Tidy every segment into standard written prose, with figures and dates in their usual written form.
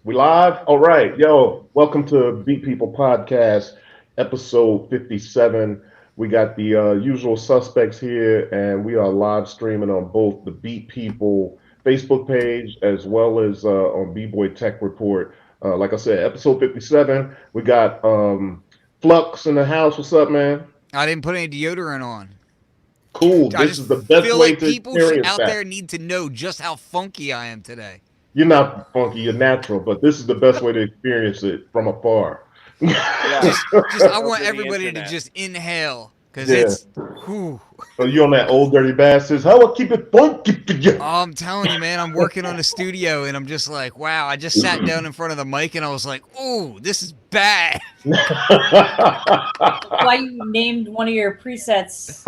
We live? All right. Yo, welcome to Beat People Podcast, episode 57. We got the usual suspects here, and we are live streaming on both the Beat People Facebook page as well as on B-Boy Tech Report. Like I said, episode 57. We got Flux in the house. What's up, man? I didn't put any deodorant on. Cool. I This just is the best feel way like to people experience out that. there need to know just how funky I am today. You're not funky, you're natural, but this is the best way to experience it from afar. Yeah, Just I want over the everybody to internet. just inhale because Yeah. it's. Whew. So you on that old dirty bastards? How I keep it funky for you? I'm telling you, man, I'm working on a studio and I'm just like, wow. I just sat down in front of the mic and I was like, ooh, this is bad. Why you named one of your presets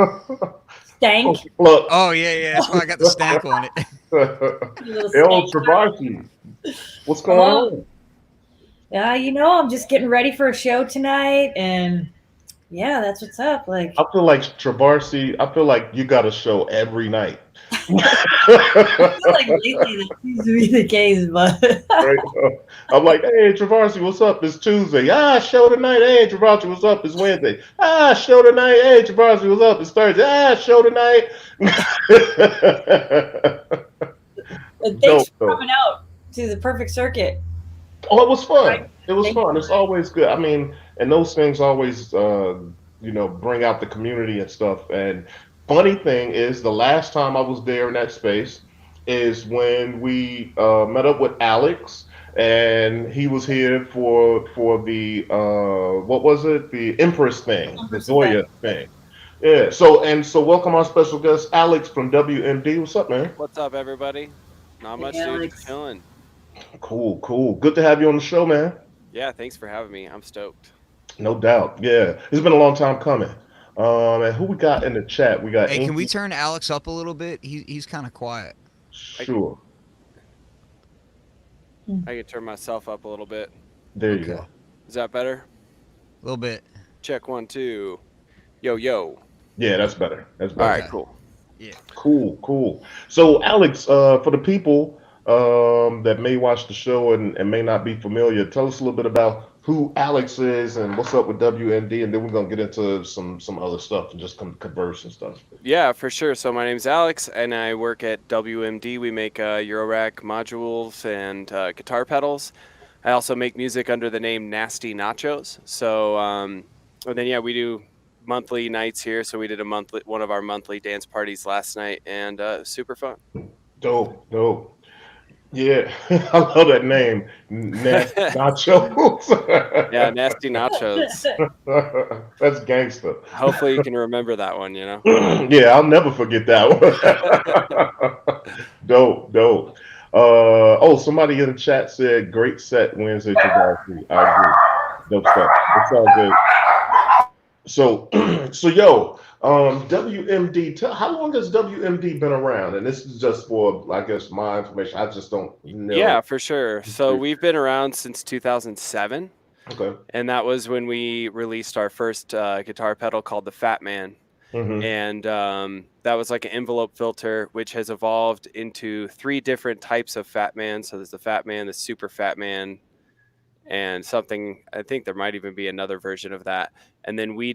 Stank? Look, Oh yeah, yeah. That's why I got the stank on it. You little El stank. Travashi, what's going Oh. on? Yeah, I'm just getting ready for a show tonight, and yeah, that's what's up. Like, I feel like Travarsi. I feel like you got a show every night. I feel like lately that seems to be the case, but Right? I'm like, hey, Travarsi, what's up? It's Tuesday. Show tonight. Hey, Travarsi, what's up? It's Wednesday. Show tonight. Hey, Travarsi, what's up? It's Thursday. Show tonight. thanks Dope, for dope. coming out to the Perfect Circuit. Oh, it was fun. It was Thank fun. you. It's always good. I mean, and those things always, bring out the community and stuff. And funny thing is, the last time I was there in that space is when we met up with Alex, and he was here for the what was it? The Empress thing, the Zoya thing. Yeah. So welcome our special guest Alex from WMD. What's up, man? What's up, everybody? Not Hey, much, dude. Just Alex. chilling. Cool, cool. Good to have you on the show, man. Yeah, thanks for having me. I'm stoked. No doubt. Yeah, it's been a long time coming. And who we got in the chat? We got Hey, can we Inky. turn Alex up a little bit? He's kind of quiet. I, Sure. I can turn myself up a little bit. There you Okay. go. Is that better? A little bit. Check 1, 2. Yo, yo. Yeah, that's better. That's All better. right, Okay. cool. Yeah. Cool, cool. So, Alex, for the people that may watch the show and may not be familiar, tell us a little bit about who Alex is and what's up with WND, and then we're gonna get into some other stuff and just converse and stuff. Yeah, for sure. So my name's Alex, and I work at WMD. We make Eurorack modules and guitar pedals. I also make music under the name Nasty Nachos. So, and then yeah, we do monthly nights here. So we did one of our monthly dance parties last night, and it was super fun. Dope, dope. Yeah, I love that name, Nasty Nachos. Yeah, Nasty Nachos. That's gangster. Hopefully you can remember that one, you know? Yeah, I'll never forget that one. Dope, dope. Somebody in the chat said, "Great set Wednesday, Travasi." I agree. Dope stuff. It's all good. So, WMD. How long has WMD been around? And this is just for, I guess, my information. I just don't Yeah, know. for sure. So we've been around since 2007, Okay. and that was when we released our first guitar pedal called the Fat Man. Mm-hmm. And that was like an envelope filter, which has evolved into three different types of Fat Man. So there's the Fat Man, the Super Fat Man, and something, I think there might even be another version of that. And then we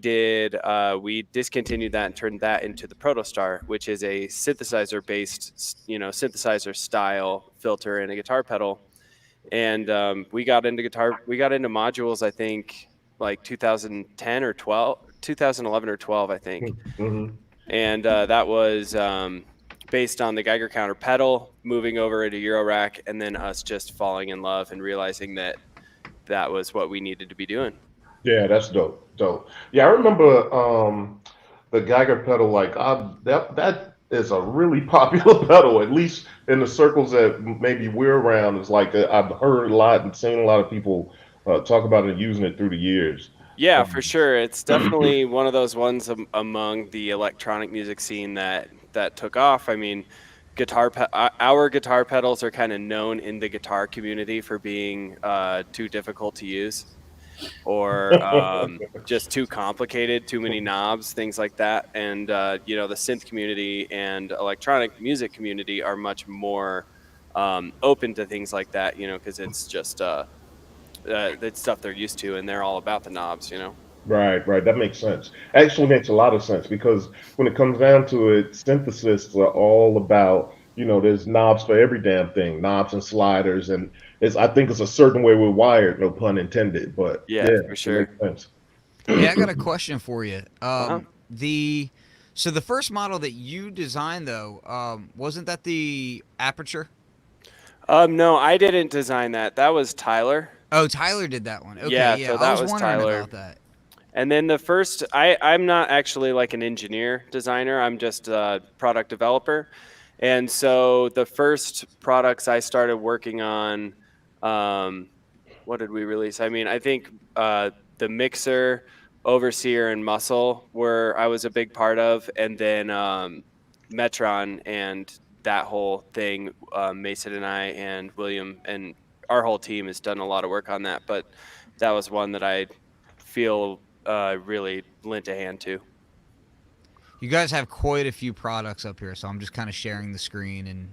discontinued that and turned that into the Protostar, which is a synthesizer based, synthesizer style filter and a guitar pedal. And we got into modules, I think like 2010 or 12, 2011 or 12, I think. Mm-hmm. And that was based on the Geiger counter pedal, moving over into Eurorack, and then us just falling in love and realizing that was what we needed to be doing. Yeah, that's dope. Dope. Yeah, I remember the Geiger pedal. Like, that is a really popular pedal, at least in the circles that maybe we're around. It's like I've heard a lot and seen a lot of people talk about it and using it through the years. Yeah, for Um, sure. It's definitely one of those ones among the electronic music scene that took off. I mean, our guitar pedals are kind of known in the guitar community for being too difficult to use, or just too complicated, too many knobs, things like that. And the synth community and electronic music community are much more open to things like that, because it's just that's stuff they're used to, and they're all about the knobs. Right, right. That makes sense. Actually makes a lot of sense because when it comes down to it, synthesis are all about, there's knobs for every damn thing, knobs and sliders, and I think it's a certain way we're wired, no pun intended. But Yeah, yeah, for it makes sure. sense. Hey, I got a question for you. Uh-huh. The so the first model that you designed though, wasn't that the Aperture? No, I didn't design that. That was Tyler. Oh, Tyler did that one. Okay, Yeah, yeah, so I that was was wondering Tyler. about that. And then the first, I'm not actually like an engineer designer. I'm just a product developer. And so the first products I started working on, um, what did we release? I mean, I think the Mixer, Overseer, and Muscle were I was a big part of, and then Metron and that whole thing. Mason and I and William and our whole team has done a lot of work on that, but that was one that I feel really lent a hand to. You guys have quite a few products up here, so I'm just kind of sharing the screen and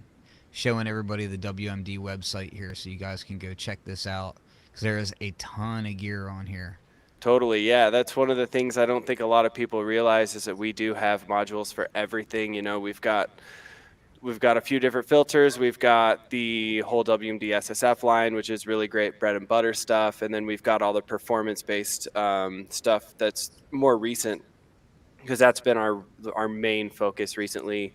showing everybody the WMD website here, so you guys can go check this out because there is a ton of gear on here. Totally, yeah. That's one of the things I don't think a lot of people realize is that we do have modules for everything. We've got a few different filters. We've got the whole WMD SSF line, which is really great bread and butter stuff, and then we've got all the performance-based stuff that's more recent, because that's been our main focus recently,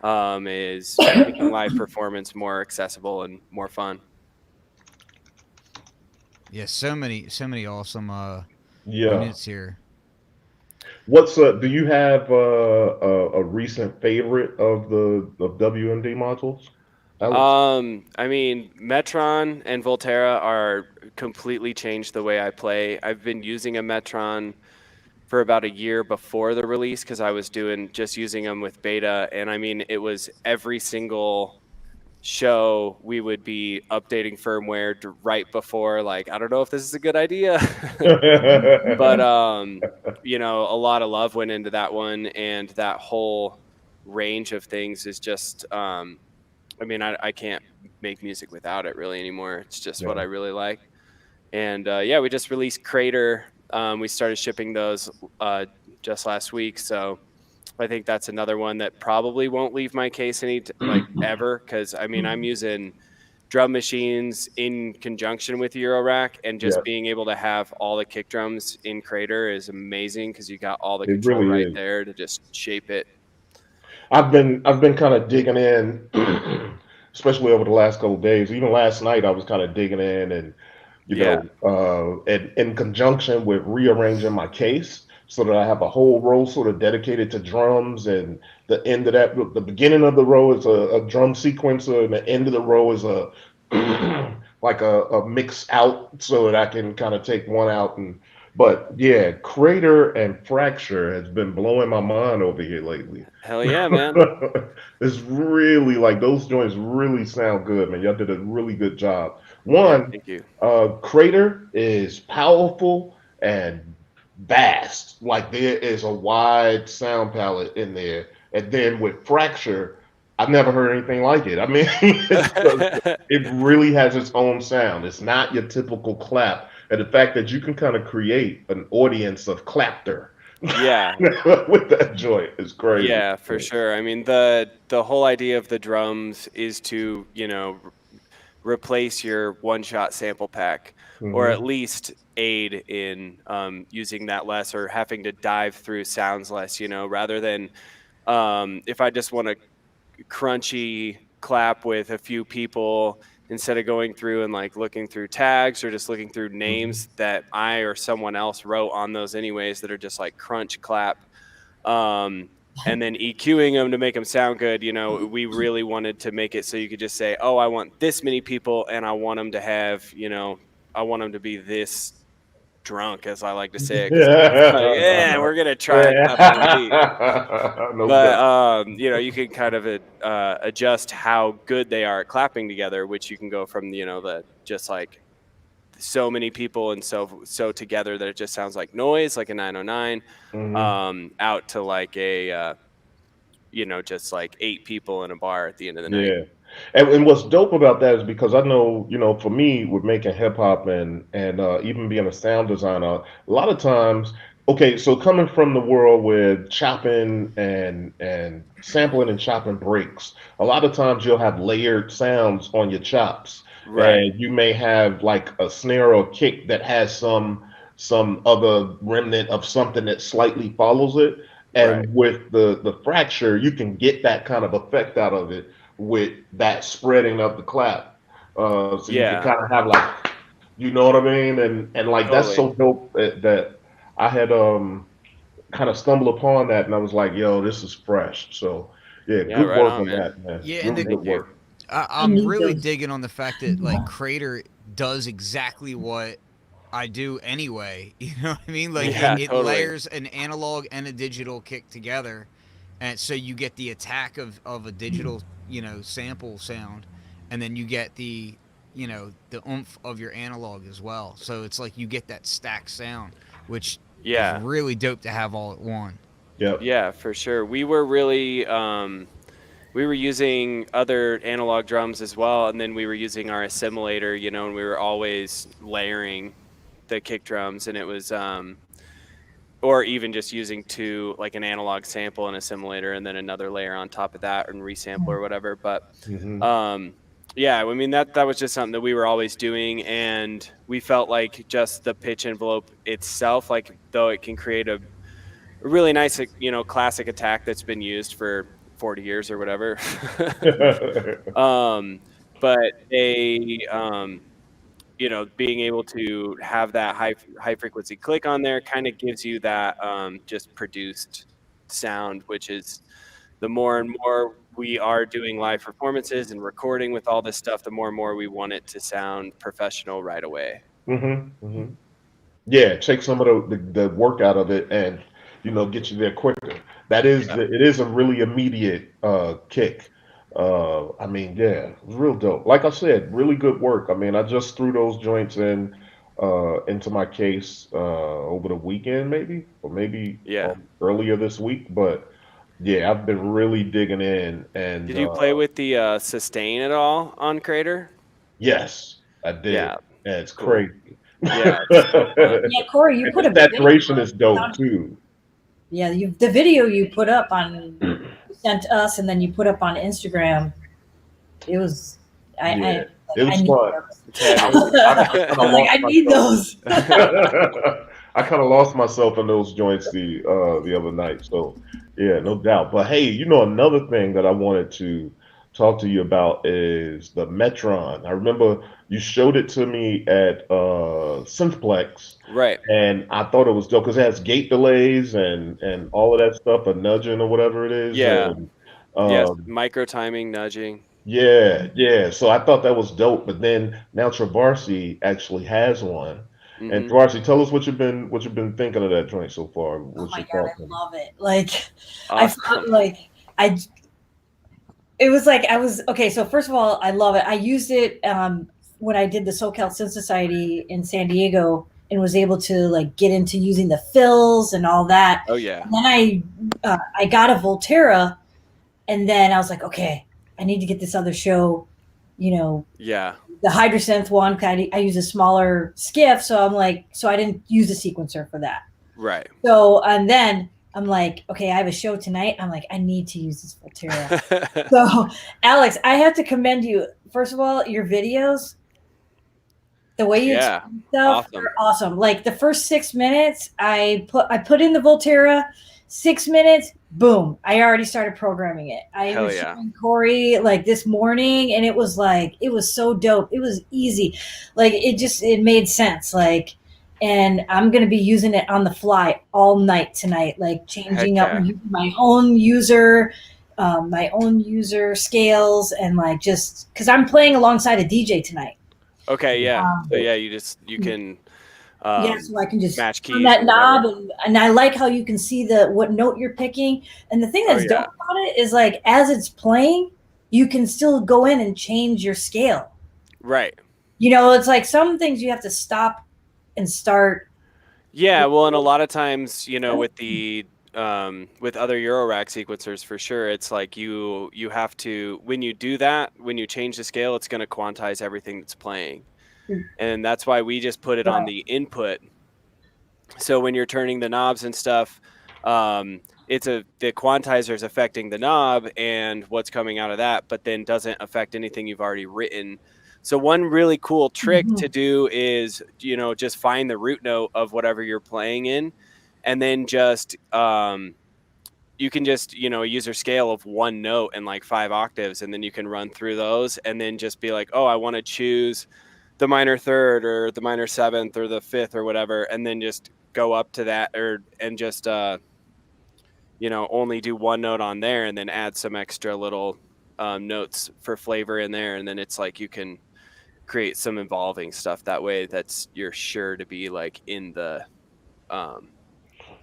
is making live performance more accessible and more fun. Yeah, so many awesome Yeah. units here. Do you have a recent favorite of the of WMD modules, Alex? I mean, Metron and Volterra are completely changed the way I play. I've been using a Metron for about a year before the release because I was just using them with beta, and I mean, it was every single show we would be updating firmware right before, like, I don't know if this is a good idea. But a lot of love went into that one, and that whole range of things is just I mean, I can't make music without it really anymore. It's just what Yeah. I really like. And yeah, we just released Crater. We started shipping those just last week, so I think that's another one that probably won't leave my case like ever, because I mean, I'm using drum machines in conjunction with Eurorack, and Yeah, just being able to have all the kick drums in Crater is amazing because you got all the it control really right is. there to just shape it. I've been kind of digging in, especially over the last couple of days. Even last night, I was kind of digging in, and Yeah. and in conjunction with rearranging my case so that I have a whole row sort of dedicated to drums, and the end of that, the beginning of the row is a drum sequencer, and the end of the row is a like a mix out so that I can kind of take one out. But yeah, Crater and Fracture has been blowing my mind over here lately. Hell yeah, man. It's really like those joints really sound good, man. Y'all did a really good job. Yeah, One, thank you. Crater is powerful and vast. Like there is a wide sound palette in there. And then with Fracture, I've never heard anything like it. I mean, it really has its own sound. It's not your typical clap. And the fact that you can kind of create an audience of clapter Yeah. with that joint is crazy. Yeah, for sure. I mean, the whole idea of the drums is to, replace your one-shot sample pack, or at Hmm. least aid in using that less, or having to dive through sounds less, rather than if I just want a crunchy clap with a few people, instead of going through and like looking through tags or just looking through names that I or someone else wrote on those anyways that are just like crunch clap, um, and then EQing them to make them sound good. We really wanted to make it so you could just say, oh, I want this many people, and I want them to have, I want them to be this drunk, as I like to say it, because I'm just like, yeah, we're gonna try and clap on a beat. No But doubt. you can kind of adjust how good they are at clapping together, which you can go from the just like so many people and so together that it just sounds like noise, like a 909, Hmm. out to like a just like 8 people in a bar at the end of the night. Yeah. And what's dope about that is because I know, for me with making hip hop and even being a sound designer, a lot of times, okay, so coming from the world with chopping and sampling and chopping breaks, a lot of times you'll have layered sounds on your chops, Right. and you may have like a snare or kick that has some other remnant of something that slightly follows it. Right. And with the fracture, you can get that kind of effect out of it with that spreading of the clap. So you can Yeah. kind of have like, you know what I mean? And like that's Totally. so dope that I had kind of stumbled upon that and I was like, yo, this is fresh. So yeah, Yeah. good Right work on, on man. that, man. Yeah, and Really the good Thank you. work. I I'm need really those. digging on the fact that like Crater does exactly what I do anyway. You know what I mean? Like Yeah. it Totally. layers an analog and a digital kick together, and so you get the attack of a digital sample sound, and then you get the oomph of your analog as well. So it's like you get that stacked sound, which is Yeah. really dope to have all at one. Yep. Yeah. For sure. We were really we were using other analog drums as well, and then we were using our assimilator, and we were always layering the kick drums, and it was or even just using two, like an analog sample and assimilator, and then another layer on top of that and resample or whatever. But Hmm. um, yeah, I mean that was just something that we were always doing, and we felt like just the pitch envelope itself, like though it can create a really nice, classic attack that's been used for 40 years or whatever. um, but being able to have that high frequency click on there kind of gives you that just produced sound, which is the more and more we are doing live performances and recording with all this stuff, the more and more we want it to sound professional right away. Hmm. Hmm. Yeah, take some of the work out of it and get you there quicker. Yeah. It is a really immediate kick. I mean, yeah, it was real dope. Like I said, really good work. I mean, I just threw those joints into my case over the weekend, maybe, or maybe Yeah. earlier this week. But yeah, I've been really digging in, and Did you play with the sustain at all on Crater? yes, I did. Yeah. And it's Cool. crazy. Yeah, it's so fun. Yeah, Corey, you And put the a video saturation up. is dope too. Yeah, the video you put up on you sent us, and then you put up on Instagram. It was Yeah, like it I was need fun. those. It's I heavy. was I I kind of was like, lost I need myself. those. I kind of lost myself in those joints the other night. So yeah, no doubt. But hey, another thing that I wanted to talk to you about is the Metron. I remember you showed it to me at Synthplex, Right. and I thought it was dope because it has gate delays and all of that stuff, a nudging or whatever it is, Yeah. and Yes. um, Micro timing, nudging. yeah, yeah. So I thought that was dope, but then now Travarsi actually has one. And Hmm. Travarsi, tell us what you've been thinking of that joint so far. Oh What's my your god, thoughts I on love it. Like, I Awesome. thought like I it was like I was okay. So first of all, I love it. I used it when I did the SoCal Synth Society in San Diego and was able to like get into using the fills and all that. Oh yeah. And then I got a Volterra, and then I was like, okay, I need to get this other show. You know, Yeah. the Hydrosynth one. I use a smaller skiff, so I'm like, so I didn't use a sequencer for that. Right. So and then I'm like, okay, I have a show tonight. I'm like, I need to use this Volterra. So, Alex, I have to commend you. First of all, your videos, the way you Yeah. explain stuff, Awesome. are awesome. Like the first 6 minutes, I put in the Volterra. 6 minutes, boom! I already started programming it. I Hell was yeah. showing Corey like this morning, and it was like it was so dope. It was easy, like it made sense. Like, and I'm gonna be using it on the fly all night tonight, like changing Heck up yeah. my own user scales, and like just because I'm playing alongside a DJ tonight. Okay. Yeah. So Um, yeah, you can yeah, so I can just match turn keys that or knob, whatever. and I like how you can see the what note you're picking. And the thing Oh that's dope yeah. about it is like as it's playing, you can still go in and change your scale. Right. It's like some things you have to stop and start. Yeah. Well, and a lot of times, with the with other Eurorack sequencers for sure. It's like you have to, when you do that, when you change the scale, it's going to quantize everything that's playing. And that's why we just put it on the input. So when you're turning the knobs and stuff, the quantizer is affecting the knob and what's coming out of that, but then doesn't affect anything you've already written. So one really cool trick to do is, just find the root note of whatever you're playing in, and then just you can just use your scale of one note and like 5 octaves, and then you can run through those and then just be like, oh, I want to choose the minor third or the minor seventh or the fifth or whatever, and then just go up to that and just only do one note on there, and then add some extra little notes for flavor in there, and then it's like you can create some involving stuff that way. You're sure to be like in the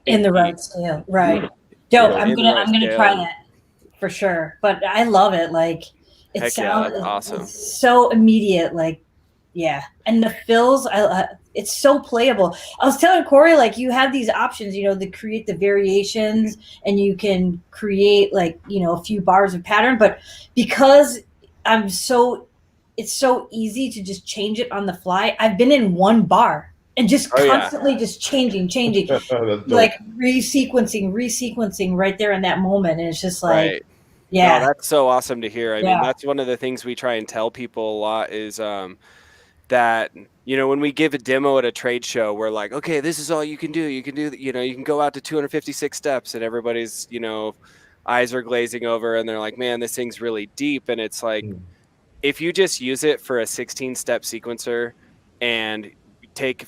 right scale, right? Dope. I'm gonna try that for sure. But I love it. Like it sounds awesome. It's so immediate. Like yeah, and the fills, it's so playable. I was telling Corey, like you have these options, to create the variations, and you can create like a few bars of pattern. But because it's so easy to just change it on the fly. I've been in one bar and just constantly just changing, like resequencing right there in that moment, and it's just like, yeah, no, that's so awesome to hear. I mean, that's one of the things we try and tell people a lot is that when we give a demo at a trade show, we're like, okay, this is all you can do. You can do, you can go out to 256 steps, and everybody's eyes are glazing over, and they're like, man, this thing's really deep. And it's like, if you just use it for a 16-step sequencer and take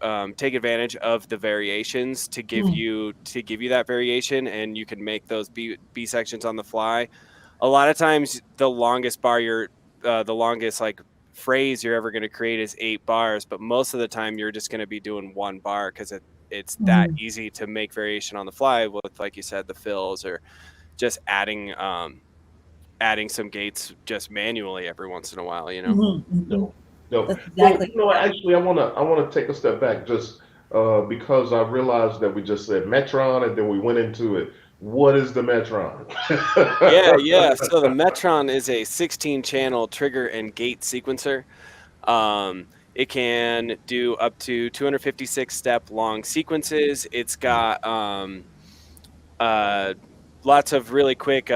advantage of the variations to give you that variation, and you can make those B sections on the fly. A lot of times, the longest bar the longest like phrase you're ever going to create is 8 bars, but most of the time you're just going to be doing 1 bar because it's that easy to make variation on the fly with, like you said, the fills, or just adding some gates just manually every once in a while. No. Exactly. Well, actually, I wanna take a step back just because I realized that we just said Metron and then we went into it. What is the Metron? Yeah. So the Metron is a 16-channel trigger and gate sequencer. It can do up to 256-step long sequences. It's got lots of really quick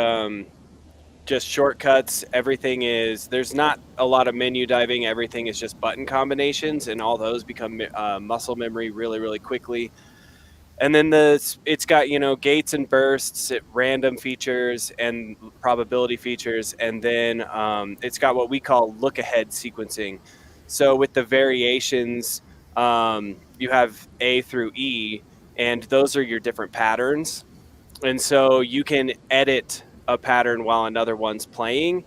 just shortcuts. There's not a lot of menu diving. Everything is just button combinations, and all those become muscle memory really, really quickly. And then it's got gates and bursts, random features and probability features, and then it's got what we call look ahead sequencing. So with the variations, you have A through E, and those are your different patterns. And so you can edit a pattern while another one's playing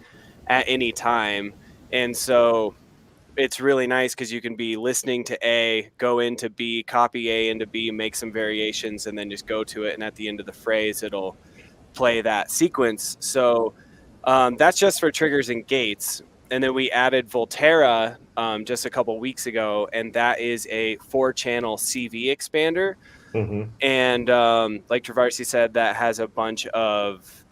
at any time. And so it's really nice because you can be listening to A, go into B, copy A into B, make some variations, and then just go to it. And at the end of the phrase, it'll play that sequence. So that's just for triggers and gates. And then we added Volterra just a couple weeks ago, and that is a 4-channel CV expander. And like Travarsi said, that has a bunch of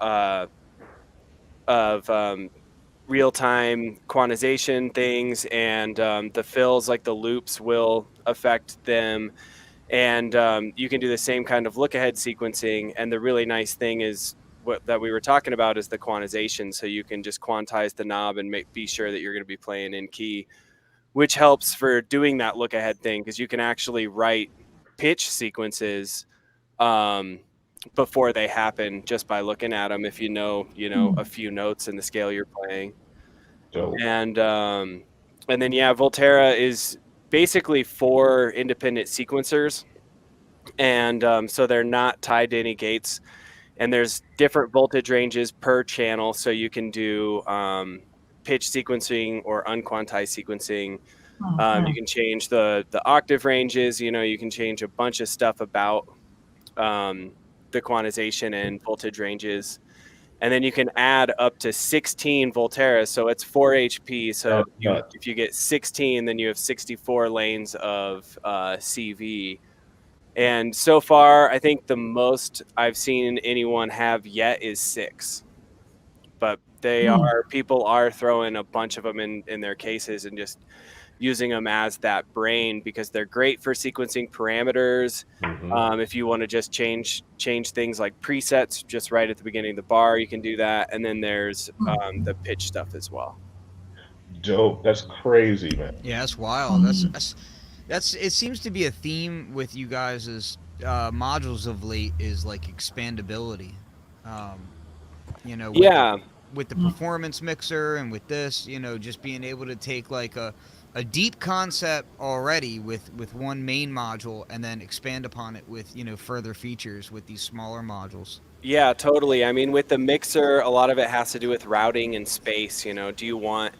real-time quantization things, and the fills, like the loops, will affect them. And you can do the same kind of look-ahead sequencing. And the really nice thing is that we were talking about is the quantization. So you can just quantize the knob and be sure that you're going to be playing in key, which helps for doing that look-ahead thing, because you can actually write pitch sequences before they happen just by looking at them, if you know a few notes in the scale you're playing. And then Volterra is basically 4 independent sequencers, and so they're not tied to any gates, and there's different voltage ranges per channel, so you can do pitch sequencing or unquantized sequencing. You can change the octave ranges. You can change a bunch of stuff about the quantization and voltage ranges, and then you can add up to 16 Volterra. So it's 4 HP. So if you get 16, then you have 64 lanes of CV. And so far, I think the most I've seen anyone have yet is 6. But people are throwing a bunch of them in their cases and just using them as that brain, because they're great for sequencing parameters. If you want to just change things like presets just right at the beginning of the bar, you can do that. And then there's the pitch stuff as well. Dope. That's crazy, man. Yeah, that's wild. That's it seems to be a theme with you guys' modules of late is like expandability. Um, you know, Yeah. with the performance mixer and with this, just being able to take like a deep concept already with one main module and then expand upon it with further features with these smaller modules. Yeah, totally. I mean, with the mixer, a lot of it has to do with routing and space. Do you want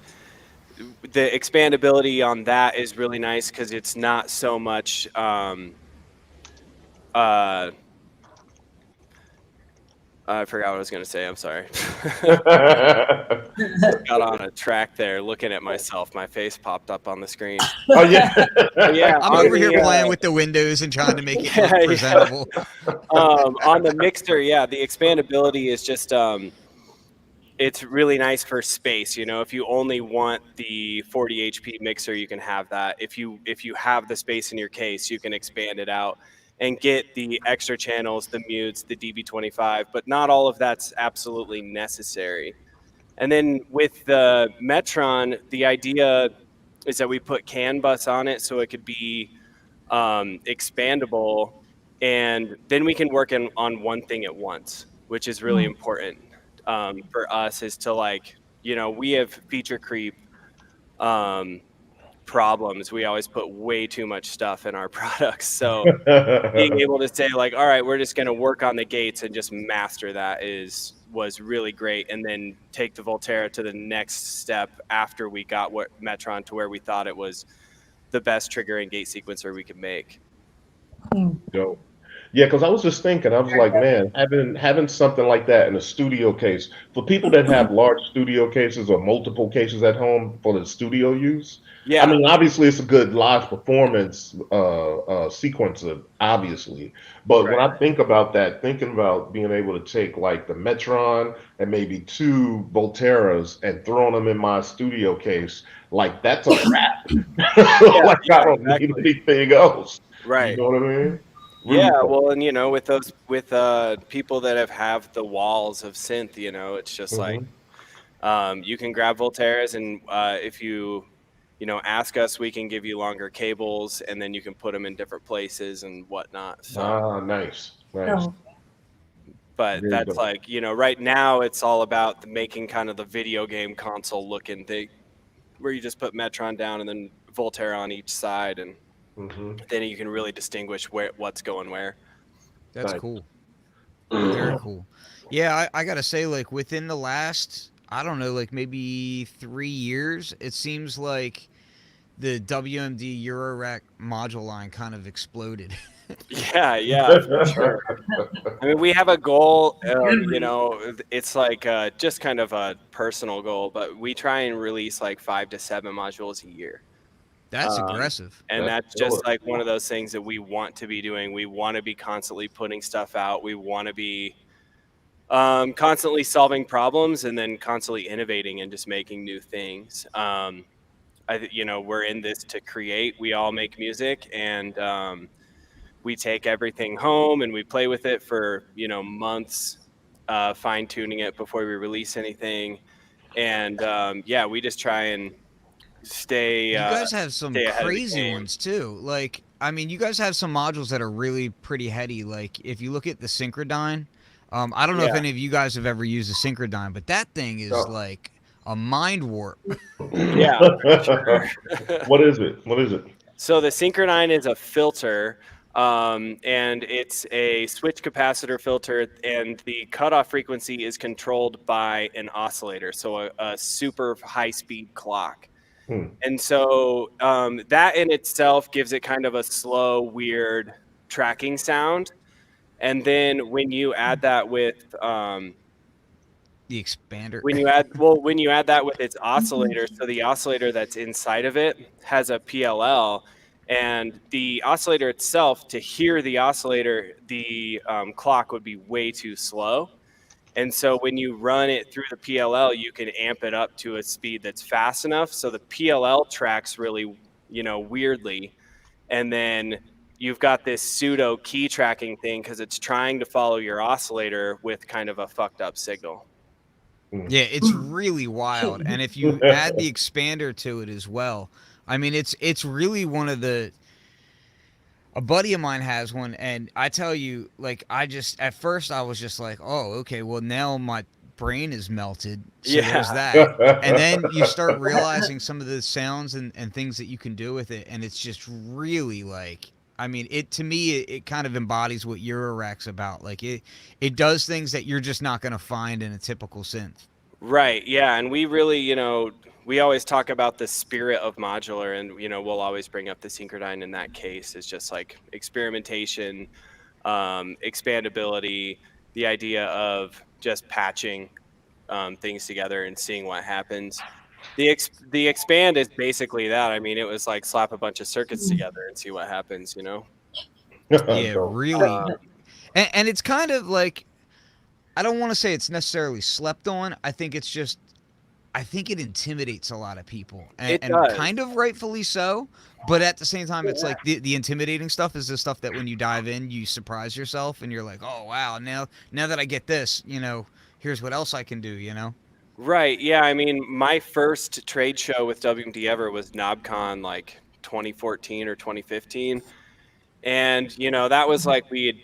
the expandability on that is really nice because it's not so much I forgot what I was going to say. I'm sorry. Got on a track there looking at myself. My face popped up on the screen. Oh yeah. Yeah, I'm over here playing with the windows and trying to make it look presentable. On the mixer, yeah, the expandability is just it's really nice for space. If you only want the 40 HP mixer, you can have that. If you have the space in your case, you can expand it out and get the extra channels, the mutes, the DB25, but not all of that's absolutely necessary. And then with the Metron, the idea is that we put CAN bus on it so it could be expandable, and then we can work on one thing at once, which is really important for us. Is to we have feature creep problems. We always put way too much stuff in our products, so being able to say all right, we're just going to work on the gates and just master that was really great, and then take the Volterra to the next step after we got what Metron to where we thought it was the best trigger and gate sequencer we could make. Dope. Yeah, because I was just thinking, I was like, man, having something like that in a studio case for people that have large studio cases or multiple cases at home for the studio use. I Yeah, mean, obviously, it's a good live performance sequencer, obviously. But when right. I think about that, thinking about being able to take like the Metron and maybe 2 Volterras and throwing them in my studio case, like that's a wrap. Yeah, Like I yeah, don't need exactly. anything else. You Right. know what I mean? Yeah, Really cool. well, and with those people that have the walls of synth, it's just Hmm. you can grab Volterras, and if you ask us, we can give you longer cables, and then you can put them in different places and whatnot. So, Ah, nice, nice. Oh, but Very that's dope. right now it's all about making kind of the video game console looking thing, where you just put Metron down and then Volterra on each side, and Hmm. then you can really distinguish what's going where. That's Nice. cool. Very cool. Yeah, I gotta say, like within the last, I don't know, like maybe 3 years, it seems like the WMD Eurorack module line kind of exploded. Yeah, yeah, for sure. I mean, we have a goal, it's just kind of a personal goal, but we try and release 5 to 7 modules a year. That's aggressive. And That's that's killer. just one of those things that we want to be doing. We want to be constantly putting stuff out. We want to be constantly solving problems and then constantly innovating and just making new things. We're in this to create. We all make music, and we take everything home and we play with it for months, fine tuning it before we release anything. And yeah, we just try and stay You guys have some stay ahead of the crazy game. ones too. Like, I mean, you guys have some modules that are really pretty heady. Like, if you look at the Synchrodyne, I don't know if Yeah. any of you guys have ever used a Synchrodyne, but that thing is Oh. like a mind warp. Yeah, for sure. What is it? What is it? So the Synchronine is a filter, and it's a switch capacitor filter, and the cutoff frequency is controlled by an oscillator, so a super high-speed clock. Hmm. And so that in itself gives it kind of a slow, weird tracking sound. And then when you add that with The expander. when you add that with its oscillator, so the oscillator that's inside of it has a PLL, And the oscillator itself, to hear the oscillator, the clock would be way too slow. And so when you run it through the PLL, you can amp it up to a speed that's fast enough. So the PLL tracks really, weirdly. And then you've got this pseudo key tracking thing because it's trying to follow your oscillator with kind of a fucked up signal. Yeah, it's really wild. And if you add the expander to it as well, I mean, it's really one of the. A buddy of mine has one, and I tell you, like, I just at first I was just like, oh, okay, well now my brain is melted, so there's Yeah. that. And then you start realizing some of the sounds and things that you can do with it, and it's just really like. I mean, it to me, it kind of embodies what Eurorack's about. Like it does things that you're just not going to find in a typical synth. Right. Yeah. And we really, we always talk about the spirit of modular, and, we'll always bring up the Synchrodyne in that case. It's just like experimentation, expandability, the idea of just patching things together and seeing what happens. The expand is basically that. I mean, it was like slap a bunch of circuits together and see what happens, Yeah, Dope. really. And it's kind of like I don't want to say it's necessarily slept on. I think it's just I think it intimidates a lot of people, It and does. kind of rightfully so. But at the same time, it's like the intimidating stuff is the stuff that when you dive in, you surprise yourself, and you're like, oh wow, now that I get this, here's what else I can do. Right. Yeah. I mean, my first trade show with WMD ever was KnobCon, like 2014 or 2015. And, that was like we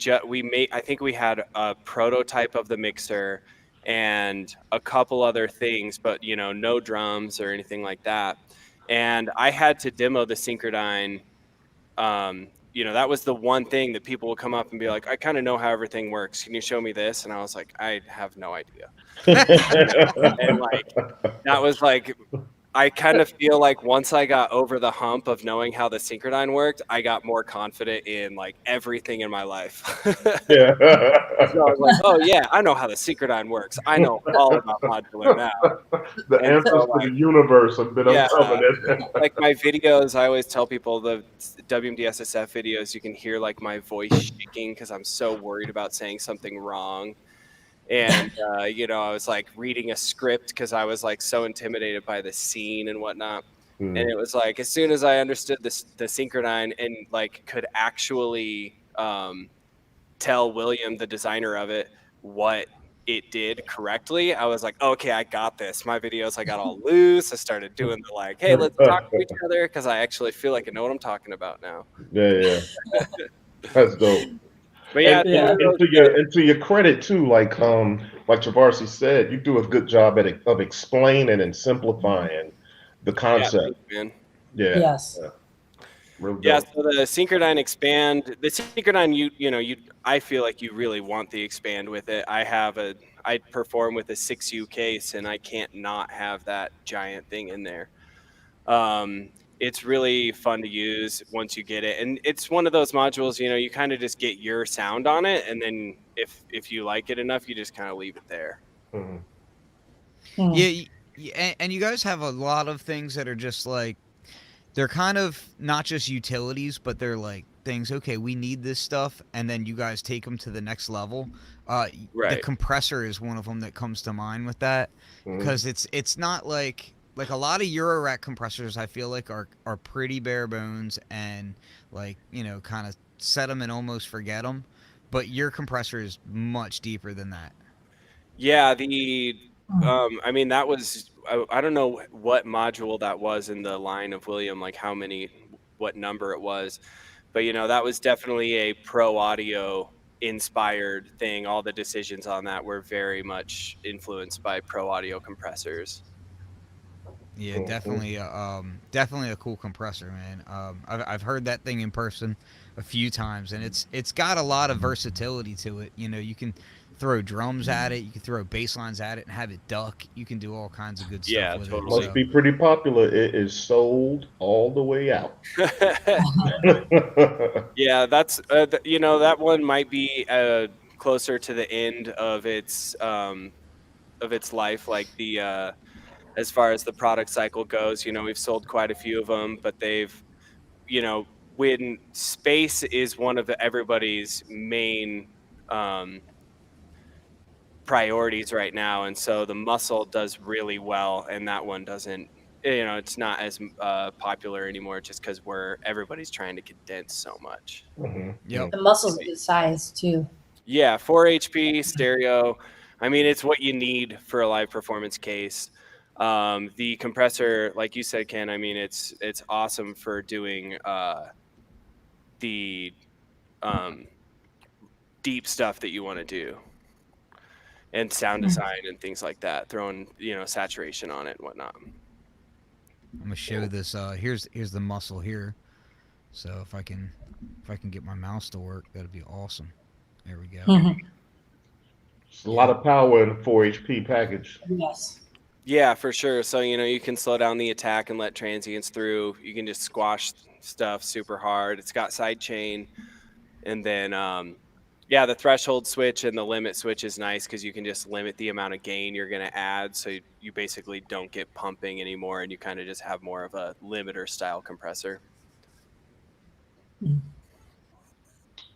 made, I think we had a prototype of the mixer and a couple other things, but, no drums or anything like that. And I had to demo the Synchrodyne. That was the one thing that people would come up and be like, I kind of know how everything works. Can you show me this? And I was like, I have no idea. And like, that was like, I kind of feel like once I got over the hump of knowing how the Synchrodyne worked, I got more confident in like everything in my life. Yeah. So I was like, oh yeah, I know how the Synchrodyne works. I know all about modular now. The And answers so to the like, universe have been yeah, uncovered. like my videos, I always tell people the WMD SSF videos, you can hear like my voice shaking because I'm so worried about saying something wrong. And I was like reading a script because I was like so intimidated by the scene and whatnot. And it was like as soon as I understood the Synchrodyne and like could actually tell William, the designer of it, what it did correctly, I was like, okay, I got this. My videos, I got all loose. I started doing the like, hey, let's talk to each other because I actually feel like I know what I'm talking about now. Yeah, that's dope. But yeah, And, and to your credit too, like Travarsi said, you do a good job of explaining and simplifying the yeah, concept. thanks, man. Yeah, Yes. real dope. Yeah, so the Synchrodyne expand, the Synchrodyne, I feel like you really want the expand with it. I perform with a 6U case, and I can't not have that giant thing in there. It's really fun to use once you get it, and it's one of those modules. You kind of just get your sound on it, and then if you like it enough, you just kind of leave it there. Mhm. Yeah, and you guys have a lot of things that are just like they're kind of not just utilities, but they're like things. Okay, we need this stuff, and then you guys take them to the next level. The Right. compressor is one of them that comes to mind with that because it's not like a lot of Eurorack compressors. I feel like are pretty bare bones and like kind of set them and almost forget them. But your compressor is much deeper than that. Yeah, I mean, that was, I don't know what module that was in the line of William, like what number it was, but that was definitely a pro audio inspired thing. All the decisions on that were very much influenced by pro audio compressors. Yeah, definitely a cool compressor, man. I've heard that thing in person a few times, and it's got a lot of versatility to it. You can throw drums at it, you can throw bass lines at it, and have it duck. You can do all kinds of good stuff Yeah, with totally. it. Must be pretty popular. It is sold all the way out. Yeah, that's that one might be closer to the end of its life, like the as far as the product cycle goes. We've sold quite a few of them, but they've, you know, when space is one of everybody's main priorities right now, and so the muscle does really well, and that one doesn't. It's not as popular anymore, just because everybody's trying to condense so much. Yep. The muscle's a good size too. Yeah, 4 HP stereo. I mean, it's what you need for a live performance case. The compressor, like you said, Ken. I mean, it's awesome for doing the um, deep stuff that you want to do, and sound design and things like that. Throwing saturation on it and whatnot. I'm gonna show this. Here's the muscle here. So if I can get my mouse to work, that'd be awesome. There we go. It's a lot of power in a 4 HP package. Yes. Yeah, for sure. So you can slow down the attack and let transients through. You can just squash stuff super hard. It's got side chain, and then the threshold switch and the limit switch is nice because you can just limit the amount of gain you're going to add, so you basically don't get pumping anymore, and you kind of just have more of a limiter style compressor.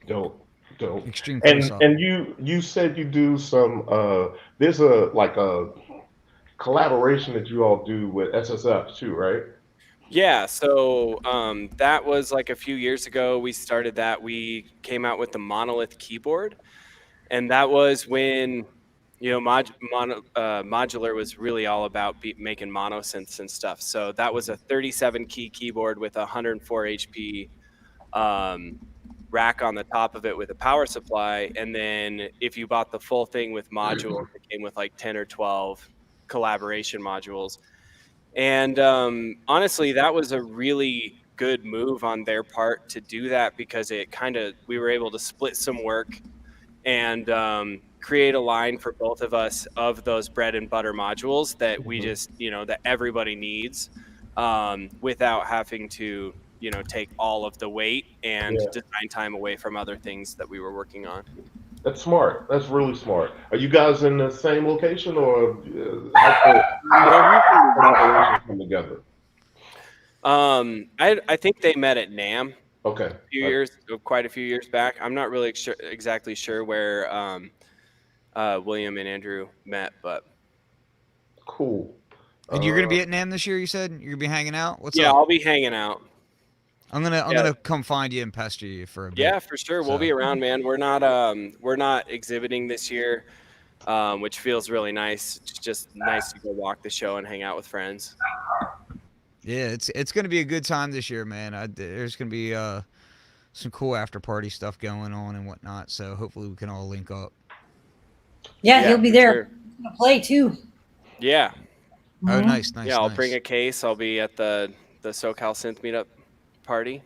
Dope. Extreme And close-up. and you said you do some there's a collaboration that you all do with SSF too, right? Yeah, so that was like a few years ago. We started that. We came out with the Monolith Keyboard, and that was when modular was really all about making monosynths and stuff. So that was a 37 key keyboard with a 104 HP rack on the top of it with a power supply, and then if you bought the full thing with modules, it came with like 10 or 12 collaboration modules. And honestly, that was a really good move on their part to do that, because we were able to split some work and create a line for both of us of those bread and butter modules that we just, that everybody needs, without having to, take all of the weight and Yeah, design time away from other things that we were working on. that's smart. That's really smart. Are you guys in the same location, or how collaborations come together? I think they met at NAM Okay, quite a few years back. I'm not really exactly sure where William and Andrew met, but cool. And you're gonna Uh, be at NAM this year. You said you're gonna be hanging out. What's yeah, up? I'll be hanging out. I'm Yeah, gonna come find you and pester you for a bit. yeah, for sure. We'll So be around, man. We're not exhibiting this year, which feels really nice. It's just nice to go walk the show and hang out with friends. yeah, it's gonna be a good time this year, man. There's gonna be some cool after party stuff going on and whatnot. So hopefully we can all link up. Yeah, Yeah, he'll be for there. sure. He's gonna play too. Yeah, Oh, Mhm. nice, yeah. I'll bring nice. a case. I'll be at the SoCal Synth meetup party.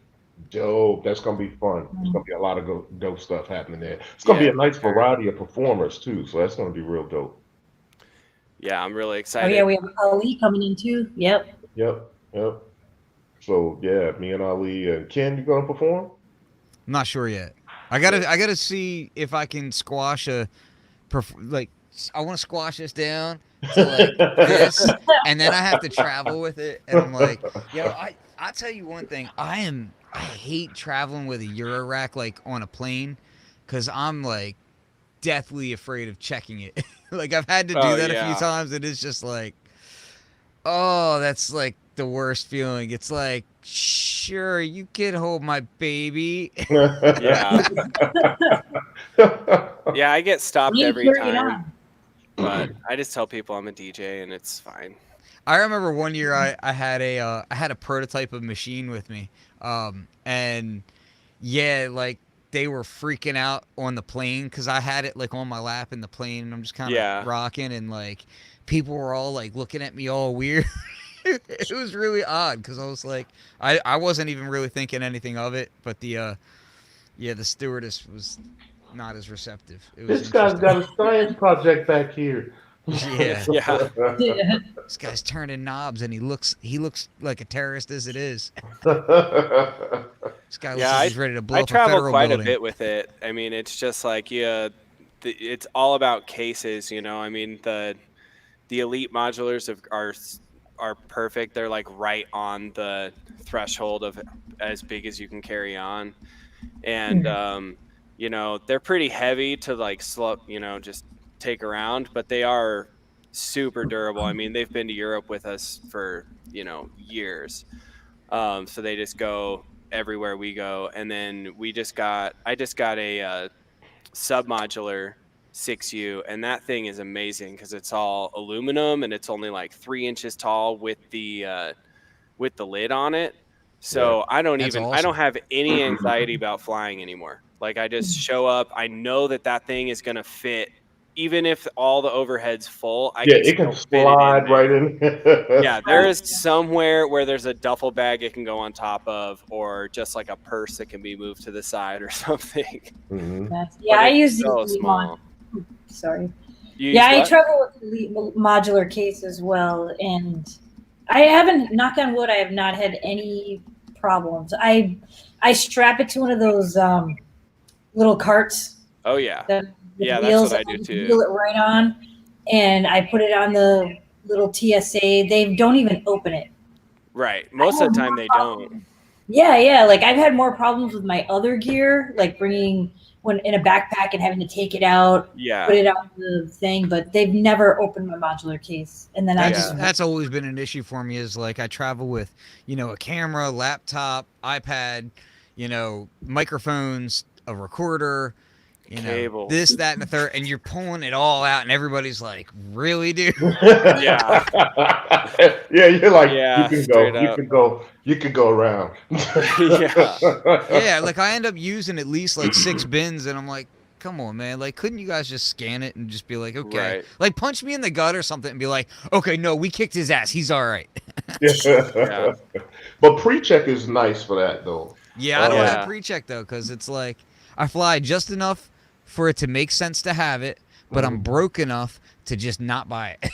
dope. That's gonna be fun. There's gonna be a lot of dope stuff happening there. It's gonna be Yeah, a nice for sure. variety of performers too, so that's gonna be real dope. Yeah, I'm really Oh yeah, excited. we have Ali coming in too. Yep. Yep. So yeah, me and Ali and Ken, you gonna perform? I'm not sure yet. I Yeah. gotta see if I can squash like I want to squash this down to like this, and then I have to travel with it, and I'm like, yo, I tell you one thing, I hate traveling with a Euro rack like on a plane, because I'm like deathly afraid of checking it. Like I've had to do Oh that a few yeah, times, and it's just like, oh, that's like the worst feeling. It's like, sure, you can hold my baby. yeah, yeah. I get stopped You every carry it time, on. but I just tell people I'm a DJ and it's fine. I remember one year I had I had a prototype of machine with me, and yeah, like they were freaking out on the plane because I had it like on my lap in the plane, and I'm just kind of Yeah, rocking, and like people were all like looking at me all weird. It was really odd because I was like, I wasn't even really thinking anything of it, but the stewardess was not as receptive. It was This guy's interesting. got a science project back here. Yeah, yeah, Yeah. this guy's turning knobs, and he looks like a terrorist as it is. This guy looks yeah. like I he's ready to blow I up a travel federal quite a building. bit with it. I mean, it's just like it's all about cases. I mean the elite modulars are perfect. They're like right on the threshold of as big as you can carry on, and you know, they're pretty heavy to like slow, you know, just take around, but they are super durable. I mean, they've been to Europe with us for, you know, years. So they just go everywhere we go. And then I just got a submodular 6U, and that thing is amazing because it's all aluminum and it's only like 3 inches tall with the lid on it. Yeah. So That's I don't awesome. have any anxiety about flying anymore. Like I just show up, I know that that thing is going to fit. Even if all the overhead's full, I Yeah, can it can still fit it in slide right there. in. Yeah, there is somewhere where there's a duffel bag it can go on top of, or just like a purse that can be moved to the side or something. Mhm. Yeah, But I it's use the so Elite small. Sorry. You Yeah, use I what? travel with the Elite modular case as well, and I haven't, knock on wood, I have not had any problems. I strap it to one of those little carts Oh yeah, that with yeah, that's what wheels. I I do just too. wheel it right on, and I put it on the little TSA. They don't even open it. Right. I Most of have the time more they don't. problems. Yeah, yeah. Like I've had more problems with my other gear, like bringing when in a backpack and having to take it out, put Yeah, it on the thing, but they've never opened my modular case. And then I That's just, yeah, that's always been an issue for me. Is like I travel with, a camera, laptop, iPad, microphones, a recorder, this, cables. that, and the third, and you're pulling it all out, and everybody's like, "Really, dude?" Yeah, Yeah, you're like, yeah, straight up. you can go around. Yeah, Yeah, like I end up using at least like 6 bins, and I'm like, "Come on, man! Like, couldn't you guys just scan it and just be like, okay, right. like punch me in the gut or something, and be like, okay, no, we kicked his ass, he's all right." Yeah, But pre-check is nice for that though. Yeah, I don't have Um, yeah. pre-check though, because it's like I fly just enough for it to make sense to have it, but I'm mhm. broke enough to just not buy it.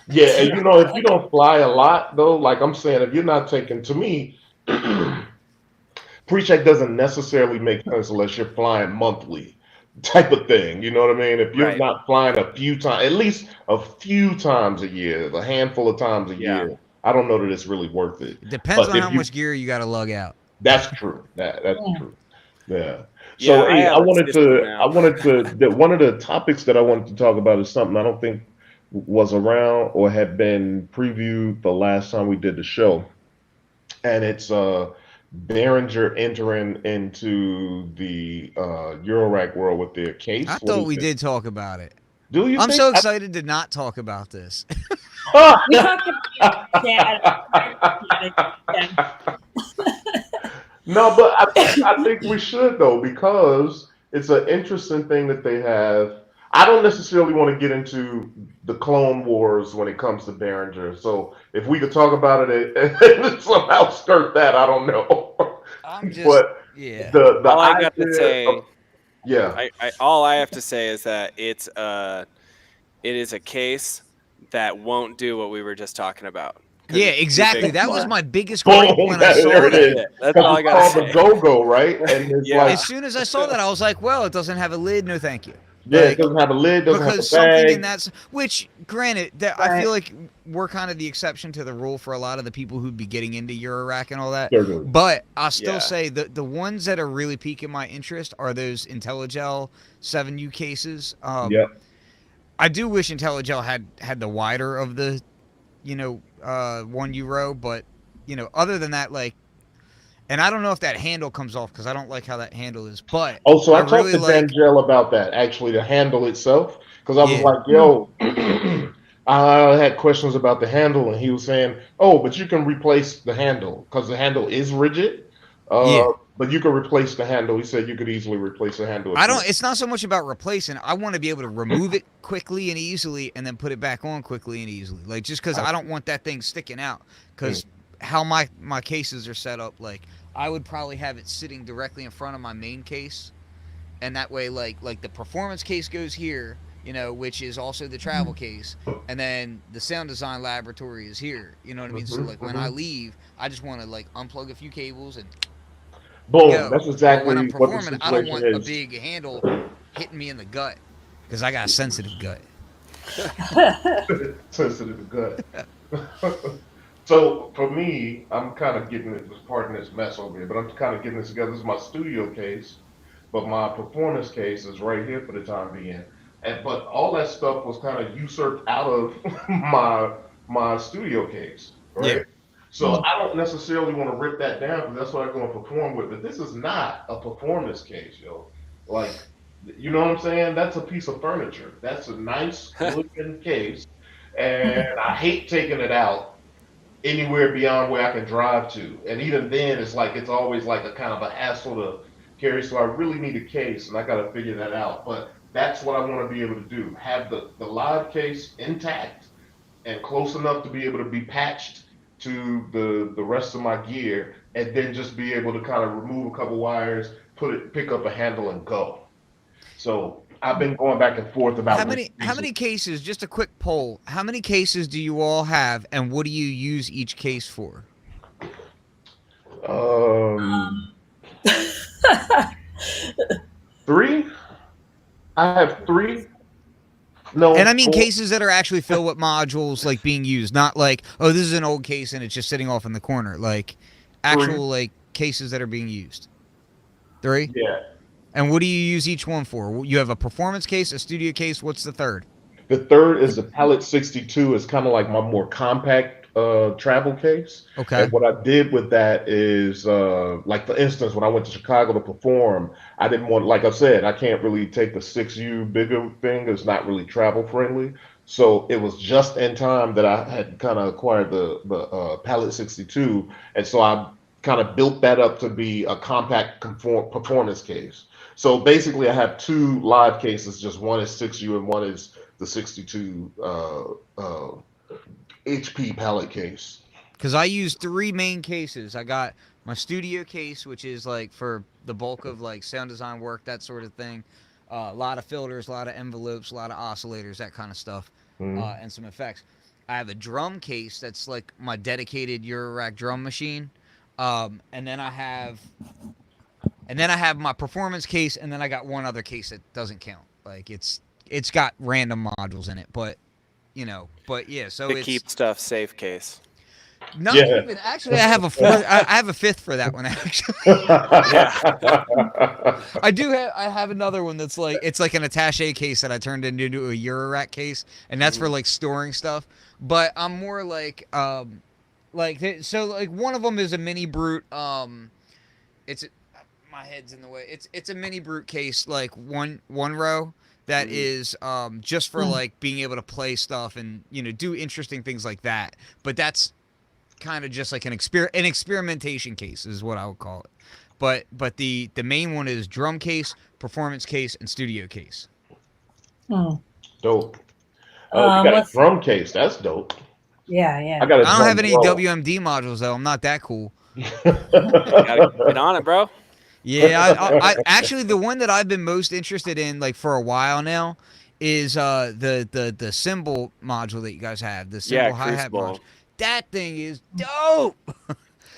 Yeah, and you know, if you don't fly a lot though, like I'm saying, if you're not taking, to me, pre-check doesn't necessarily make sense unless you're flying monthly type of thing. You know what I mean? If you're Right. not flying a few times, at least a few times a year, a handful of times a Yeah. year, I don't know that it's really worth it. It depends But on how if you, much gear you got to lug out. that's true. That's yeah. true. Yeah. Yeah, So I hey, have a system I now. wanted to that one of the topics that I wanted to talk about is something I don't think was around or had been previewed the last time we did the show, and it's Behringer entering into the Eurorack world with their I case. What do thought you we think? did talk about it. Do you I'm think? so excited to not talk about this. We talked about it. Yeah, yeah. No, but I think we should though because it's an interesting thing that they have. I don't necessarily want to get into the Clone Wars when it comes to Behringer. So if we could talk about it and somehow skirt that, I don't know. I'm just, But yeah. the All I got to idea of say, yeah. all I have to say is that it is a case that won't do what we were just talking about because Yeah, it's too exactly. big That for was it. my biggest gripe Boom, when I there saw it That's that. is. it. That's Because all I it's got to called the say. Go-Go, right? And it's Yeah. like, As soon as I saw that, I was like, well, it doesn't have a lid. No, thank you. yeah, it Like, doesn't have a lid, doesn't have a because something in bag. that's, which, granted, that I Right. feel like we're kind of the exception to the rule for a lot of the people who'd be getting into Eurorack and all that. Certainly. But I'll still Yeah. say the ones that are really piquing my interest are those IntelliGel 7U cases. Yep. I do wish IntelliGel had the wider of the 1 euro, but other than that, like, and I don't know if that handle comes off because I don't like how that handle is, but Oh, so I I talked really to like, Dangel about that, actually, the handle itself, because I was yeah, like, yo, I had questions about the handle, and he was saying, oh, but you can replace the handle because the handle is rigid. Uh, yeah. but you can replace the handle. He said you could easily replace the handle if I you. don't. It's not so much about replacing. I want to be able to remove it quickly and easily, and then put it back on quickly and easily. Like just because I, I don't want that thing sticking out. mm, Because how my cases are set up, like I would probably have it sitting directly in front of my main case, and that way, like the performance case goes here, which is also the travel case, and then the sound design laboratory is here. You know what I mean? So mhm, like when I mhm. leave, I just want to like unplug a few cables and Boom. go. That's But when I'm exactly what the performing, I don't situation want a is. big handle hitting me in the gut because I got a sensitive gut. Sensitive gut. So for me, I'm kind of getting it. Pardon this mess over here, but I'm kind of getting this together. This is my studio case, but my performance case is right here for the time being. And but all that stuff was kind of usurped out of my studio case, Yeah. right? So I don't necessarily want to rip that down because that's what I'm going to perform with. But this is not a performance case, yo. Like, you know what I'm saying? That's a piece of furniture. That's a nice looking case, and I hate taking it out anywhere beyond where I can drive to. And even then, it's like it's always like a kind of a hassle to carry. So I really need a case, and I got to figure that out. But that's what I want to be able to do: have the live case intact and close enough to be able to be patched to the rest of my gear, and then just be able to kind of remove a couple wires, pick up a handle, and go. So I've been going back and forth about which How pieces. many cases? Just a quick poll. How many cases do you all have, and what do you use each case for? Um, three. I have three. And No, I mean four. cases that are actually filled with modules, like being used, not like, oh, this is an old case and it's just sitting off in the corner. Like Three. actual like cases that are being used. Three. Yeah. And what do you use each one for? You have a performance case, a studio case. What's the third? The third is the Palette 62. It's kind of like my more compact travel case. And Okay. what I did with that is, like for instance, when I went to Chicago to perform, I didn't want, like I said, I can't really take the 6U bigger thing. It's not really travel friendly. So it was just in time that I had kind of acquired the Palette 62, and so I kind of built that up to be a compact performance case. So basically, I have two live cases. Just one is 6U and one is the 62 HP palette case. Because I use three main cases. I got my studio case, which is like for the bulk of like sound design work, that sort of thing. A lot of filters, a lot of envelopes, a lot of oscillators, that kind of stuff, Mm. and some effects. I have a drum case that's like my dedicated Eurorack drum machine, and then I have my performance case, and then I got one other case that doesn't count. Like it's got random modules in it, but but yeah. So The it's keep stuff safe case. not Yeah. even. Actually, I have a fourth. I have a fifth for that one. Actually, Yeah. I do have. I have another one that's like it's like an attaché case that I turned into a Eurorack case, and that's for Mhm. like storing stuff. But I'm more so like one of them is a mini brute. It's my head's in the way. It's a mini brute case, like one row that Mhm. is just for like being able to play stuff and do interesting things like that. But that's kind of just like an experimentation case is what I would call it. But the main one is drum case, performance case, and studio case. Dope. You got a Let's drum case. That's dope. yeah, I yeah. got a I don't have drum any roll. WMD modules though. I'm not that cool. Gotta get on it, bro. Yeah, I actually the one that I've been most interested in like for a while now is the cymbal module that you guys have, the Yeah, cymbal hi hat module. Crucible. That thing is dope.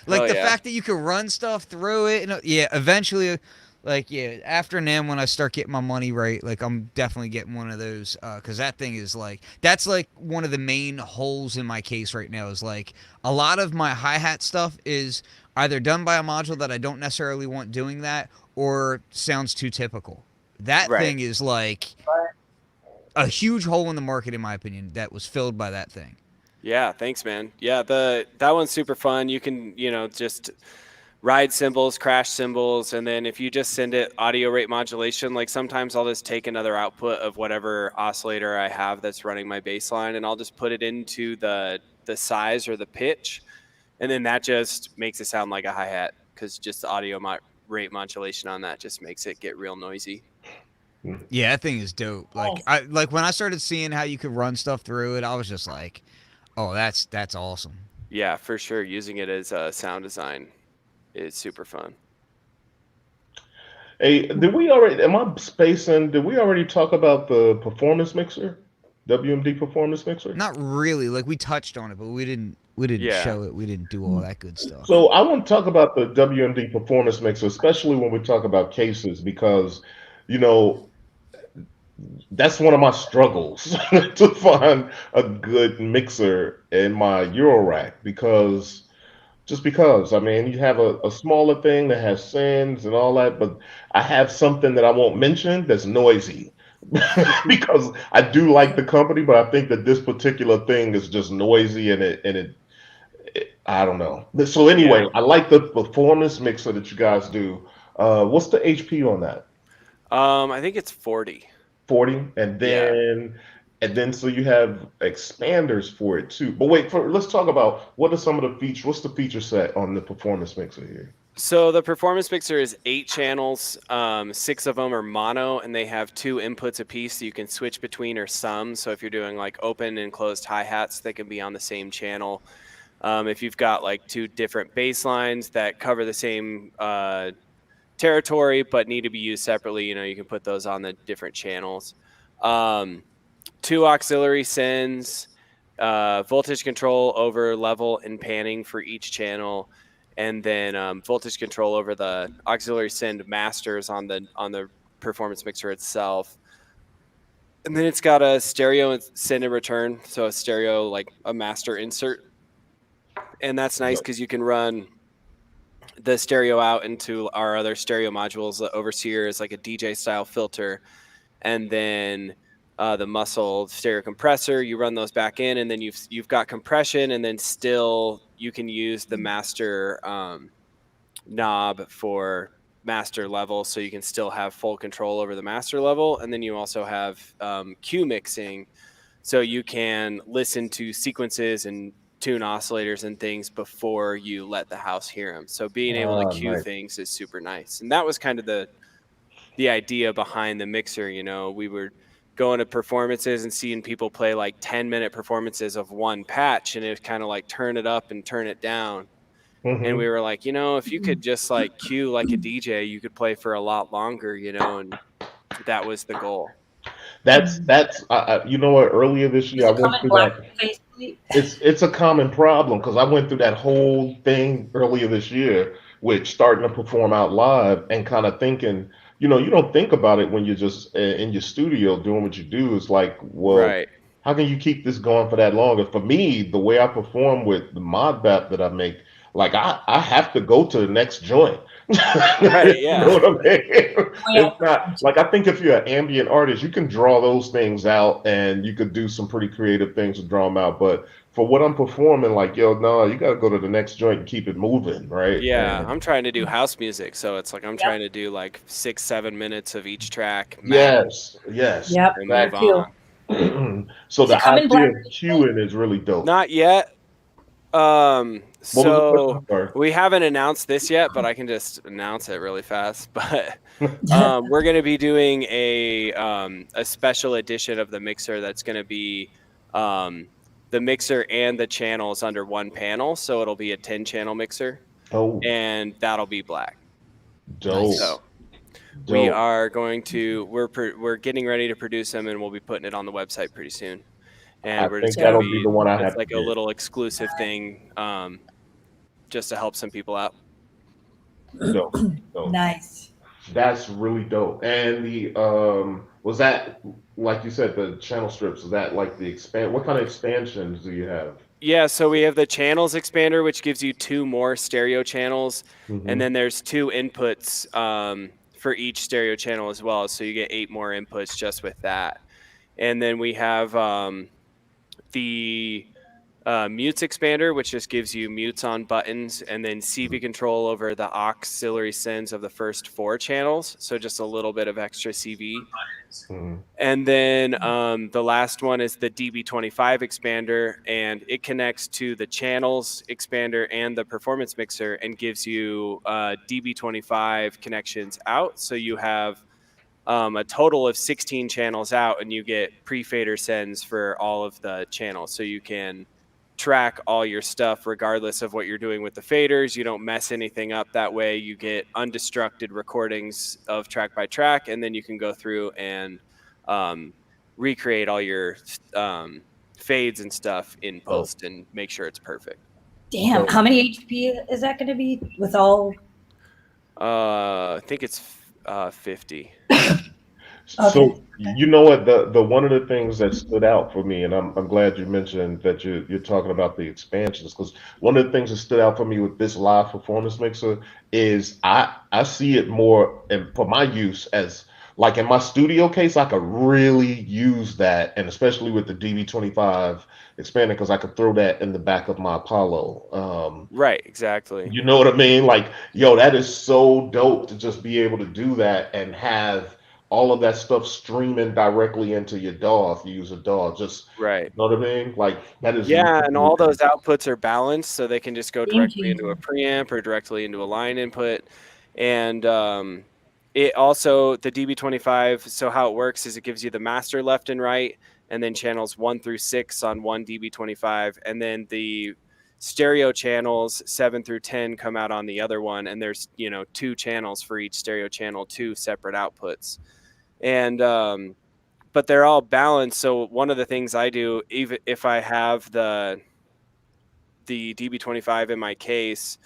Like Hell the yeah. fact that you can run stuff through it, and yeah, eventually, like yeah, after NAM when I start getting my money right, like I'm definitely getting one of those because that thing is like that's like one of the main holes in my case right now is like a lot of my hi hat stuff is either done by a module that I don't necessarily want doing that or sounds too typical. That Right. thing is like a huge hole in the market in my opinion that was filled by that thing. Yeah, thanks, man. Yeah, that one's super fun. You can, just ride cymbals, crash cymbals, and then if you just send it audio rate modulation, like sometimes I'll just take another output of whatever oscillator I have that's running my bass line, and I'll just put it into the size or the pitch, and then that just makes it sound like a hi-hat because just the rate modulation on that just makes it get real noisy. Yeah, that thing is dope. Like I like when I started seeing how you could run stuff through it, I was just like, "Oh, that's awesome." Yeah, for sure. Using it as a sound design is super fun. Hey, did we already? Am I spacing? Did we already talk about the performance mixer? WMD performance mixer. Not really. Like we touched on it, but we didn't Yeah. show it. We didn't do all that good stuff. So I want to talk about the WMD performance mixer, especially when we talk about cases, because you know that's one of my struggles to find a good mixer in my Eurorack because just because I mean you have a smaller thing that has sends and all that, but I have something that I won't mention that's noisy because I do like the company, but I think that this particular thing is just noisy and I don't know. So Yeah. anyway, I like the performance mixer that you guys do. What's the HP on that? I think it's 40. 40, Yeah. and then so you have expanders for it too. But wait, let's talk about what are some of the features. What's the feature set on the performance mixer here? So the performance mixer is 8 channels. 6 of them are mono, and they have 2 inputs apiece, so you can switch between or sum. So if you're doing like open and closed hi hats, they can be on the same channel. If you've got like 2 different bass lines that cover the same territory but need to be used separately, you can put those on the different channels. Um, 2 auxiliary sends, voltage control over level and panning for each channel, and then voltage control over the auxiliary send masters on the performance mixer itself. And then it's got a stereo send and return, so a stereo like a master insert, and that's nice No. because you can run the stereo out into our other stereo modules. The overseer is like a DJ style filter, and then the muscle stereo compressor. You run those back in, and then you've got compression, and then still you can use the master knob for master level, so you can still have full control over the master level. And then you also have Q mixing, so you can listen to sequences and tune oscillators and things before you let the house hear them. So being able to Ah, cue nice. things is super nice. And that was kind of the idea behind the mixer. We were going to performances and seeing people play like 10-minute performances of one patch, and it was kind of like turn it up and turn it down. And we Hmm. were like, if you could just like cue like a DJ, you could play for a lot longer, and that was the goal. You know what? Earlier this year, Just I a went comment through black that. faithfully. It's a common problem because I went through that whole thing earlier this year with starting to perform out live and kind of thinking, you don't think about it when you're just in your studio doing what you do. It's like, well, Right. how can you keep this going for that long? And for me, the way I perform with the mod bap that I make, like I have to go to the next joint. Right. You know Yeah. what I mean? Oh, yeah. It's not like I think if you're an ambient artist, you can draw those things out and you could do some pretty creative things to draw them out. But for what I'm performing, like, yo, no, you got to go to the next joint and keep it moving, right? Yeah. And I'm trying to do house music. So it's like I'm Yep. trying to do like 6, 7 minutes of each track max yes, Yep. and Me move exactly. on. too. So Is it the coming idea black of faithfully? queuing is really dope. Not yet. What was the question? So we haven't announced this yet, but I can just announce it really fast. But we're going to be doing a special edition of the mixer that's going to be um, the mixer and the channels under one panel. So it'll be a 10-channel mixer, Oh, and that'll be black. dope, Nice. So we dope. are going to we're getting ready to produce them, and we'll be putting it on the website pretty soon. I And we're just think going to So that'll be be the one I it's have to like a get. little exclusive thing, just to help some people out. Dope, dope. nice. That's really dope. And the was that like you said the channel strips? Is that like the expand? What kind of expansions do you have? Yeah, so we have the channels expander, which gives you 2 more stereo channels, and Hmm. then there's 2 inputs for each stereo channel as well. So you get 8 more inputs just with that. And then we have the mutes expander, which just gives you mutes on buttons, and then CV control over the auxiliary sends of the first 4 channels. So just a little bit of extra CV. Hmm. And then the last one is the DB25 expander, and it connects to the channels expander and the performance mixer and gives you DB25 connections out. So you have a total of 16 channels out, and you get pre-fader sends for all of the channels. So you can track all your stuff regardless of what you're doing with the faders. You don't mess anything up. That way you get undestructed recordings of track by track, and then you can go through and um, recreate all your fades and stuff in Oh, post and make sure it's perfect. Damn. dope. How many HP is that going to be with all? I think it's 50. Okay. So you know what, the one of the things that stood out for me, and I'm glad you mentioned that you're talking about the expansions, because one of the things that stood out for me with this live performance mixer is I see it more and for my use as like in my studio case, I could really use that, and especially with the DB25 expander, because I could throw that in the back of my Apollo. Right, exactly. You know what I mean? Like, yo, that is so dope to just be able to do that and have all of that stuff streaming directly into your DAW if you use a DAW. Just, you Right. know what I mean? Like, that is really, Yeah, and really all those nice. outputs are balanced, so they can just go Game directly into a changer. preamp or directly into a line input. And it also, the DB25, so how it works is it gives you the master left and right, and then channels 1 through 6 on one DB25, and then the stereo channels 7 through 10 come out on the other one, and there's, two channels for each stereo channel, two separate outputs. And but they're all balanced. So one of the things I do, even if I have the DB25 in my case,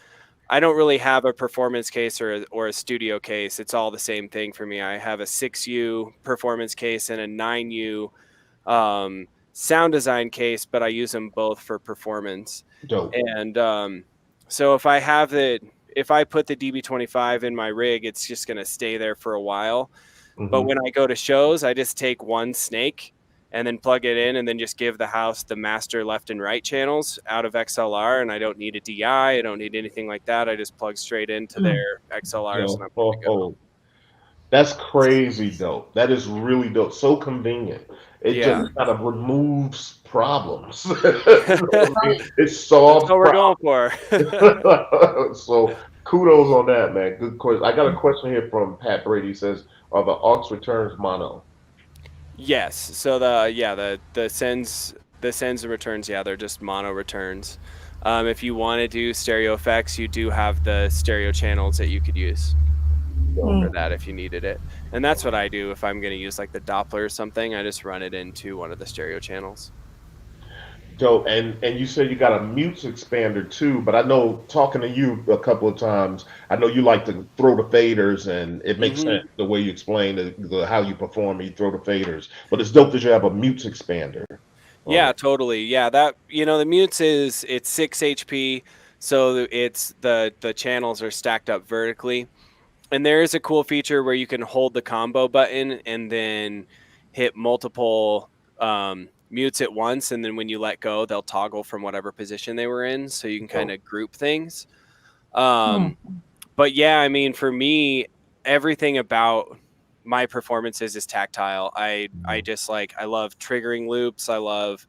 I don't really have a performance case or a studio case. It's all the same thing for me. I have a 6U performance case and a 9U sound design case, but I use them both for performance. Dope. And so if I put the DB25 in my rig, it's just going to stay there for a while. But Hmm. when I go to shows, I just take one snake and then plug it in and then just give the house the master left and right channels out of XLR. And I don't need a DI. I don't need anything like that. I just plug straight into Mm. their XLRs and Yo, I'm good to oh, go. oh, that's crazy dope. That is really dope. So convenient. It just Yeah. Mm. kind of removes problems. You know what I That's mean? It what solves we're going for. so kudos on that, man. Good question. I got a question here from Pat Brady. He says, "Are the aux returns mono?" Yes. So the sends and returns, yeah, they're just mono returns. If you want to do stereo effects, you do have the stereo channels that you could use for Mm. that if you needed it. And that's what I do if I'm going to use like the Doppler or something. I just run it into one of the stereo channels. Dope. And you said you got a mutes expander too, but I know talking to you a couple of times, I know you like to throw the faders, and it makes Hmm. sense the way you explain how you perform. You throw the faders, but it's dope that you have a mutes expander on Yeah, it. totally. Yeah, that the mutes it's 6 HP, so it's the channels are stacked up vertically. And there is a cool feature where you can hold the combo button and then hit multiple mutes at once, and then when you let go, they'll toggle from whatever position they were in, so you can kind Dope. of group things. Mm. Um, but yeah, I mean, for me, everything about my performances is tactile. I just like I love triggering loops. I love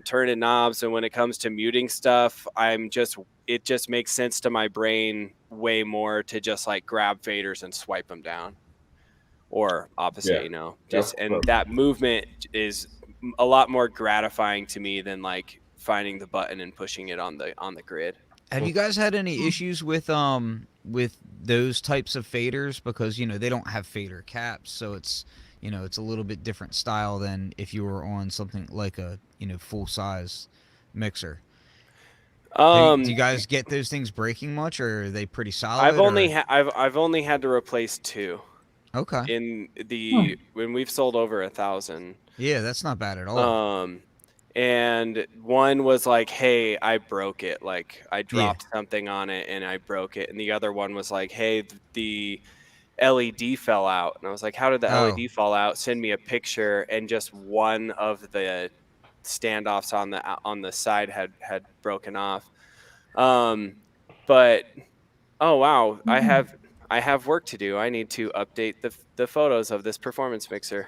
turning knobs, and when it comes to muting stuff, it just makes sense to my brain way more to just like grab faders and swipe them down, or opposite, Yeah. just and that movement is a lot more gratifying to me than like finding the button and pushing it on the grid. Have you guys had any issues with those types of faders, because they don't have fader caps, so it's a little bit different style than if you were on something like a full size mixer. Do Um, you guys get those things breaking much, or are they pretty solid? Or I've only had to replace two okay, in Mm. when we've sold over 1,000. yeah, that's not bad at all. Um, and one was like, "Hey, I broke it. Like I Yeah. dropped something on it and I broke it." And the other one was like, "Hey, the LED fell out." And I was like, "How did the Oh, LED fall out? Send me a picture." And just one of the standoffs on the side had broken off. Um, but oh wow, Mm. I have work to do. I need to update the photos of this performance mixer.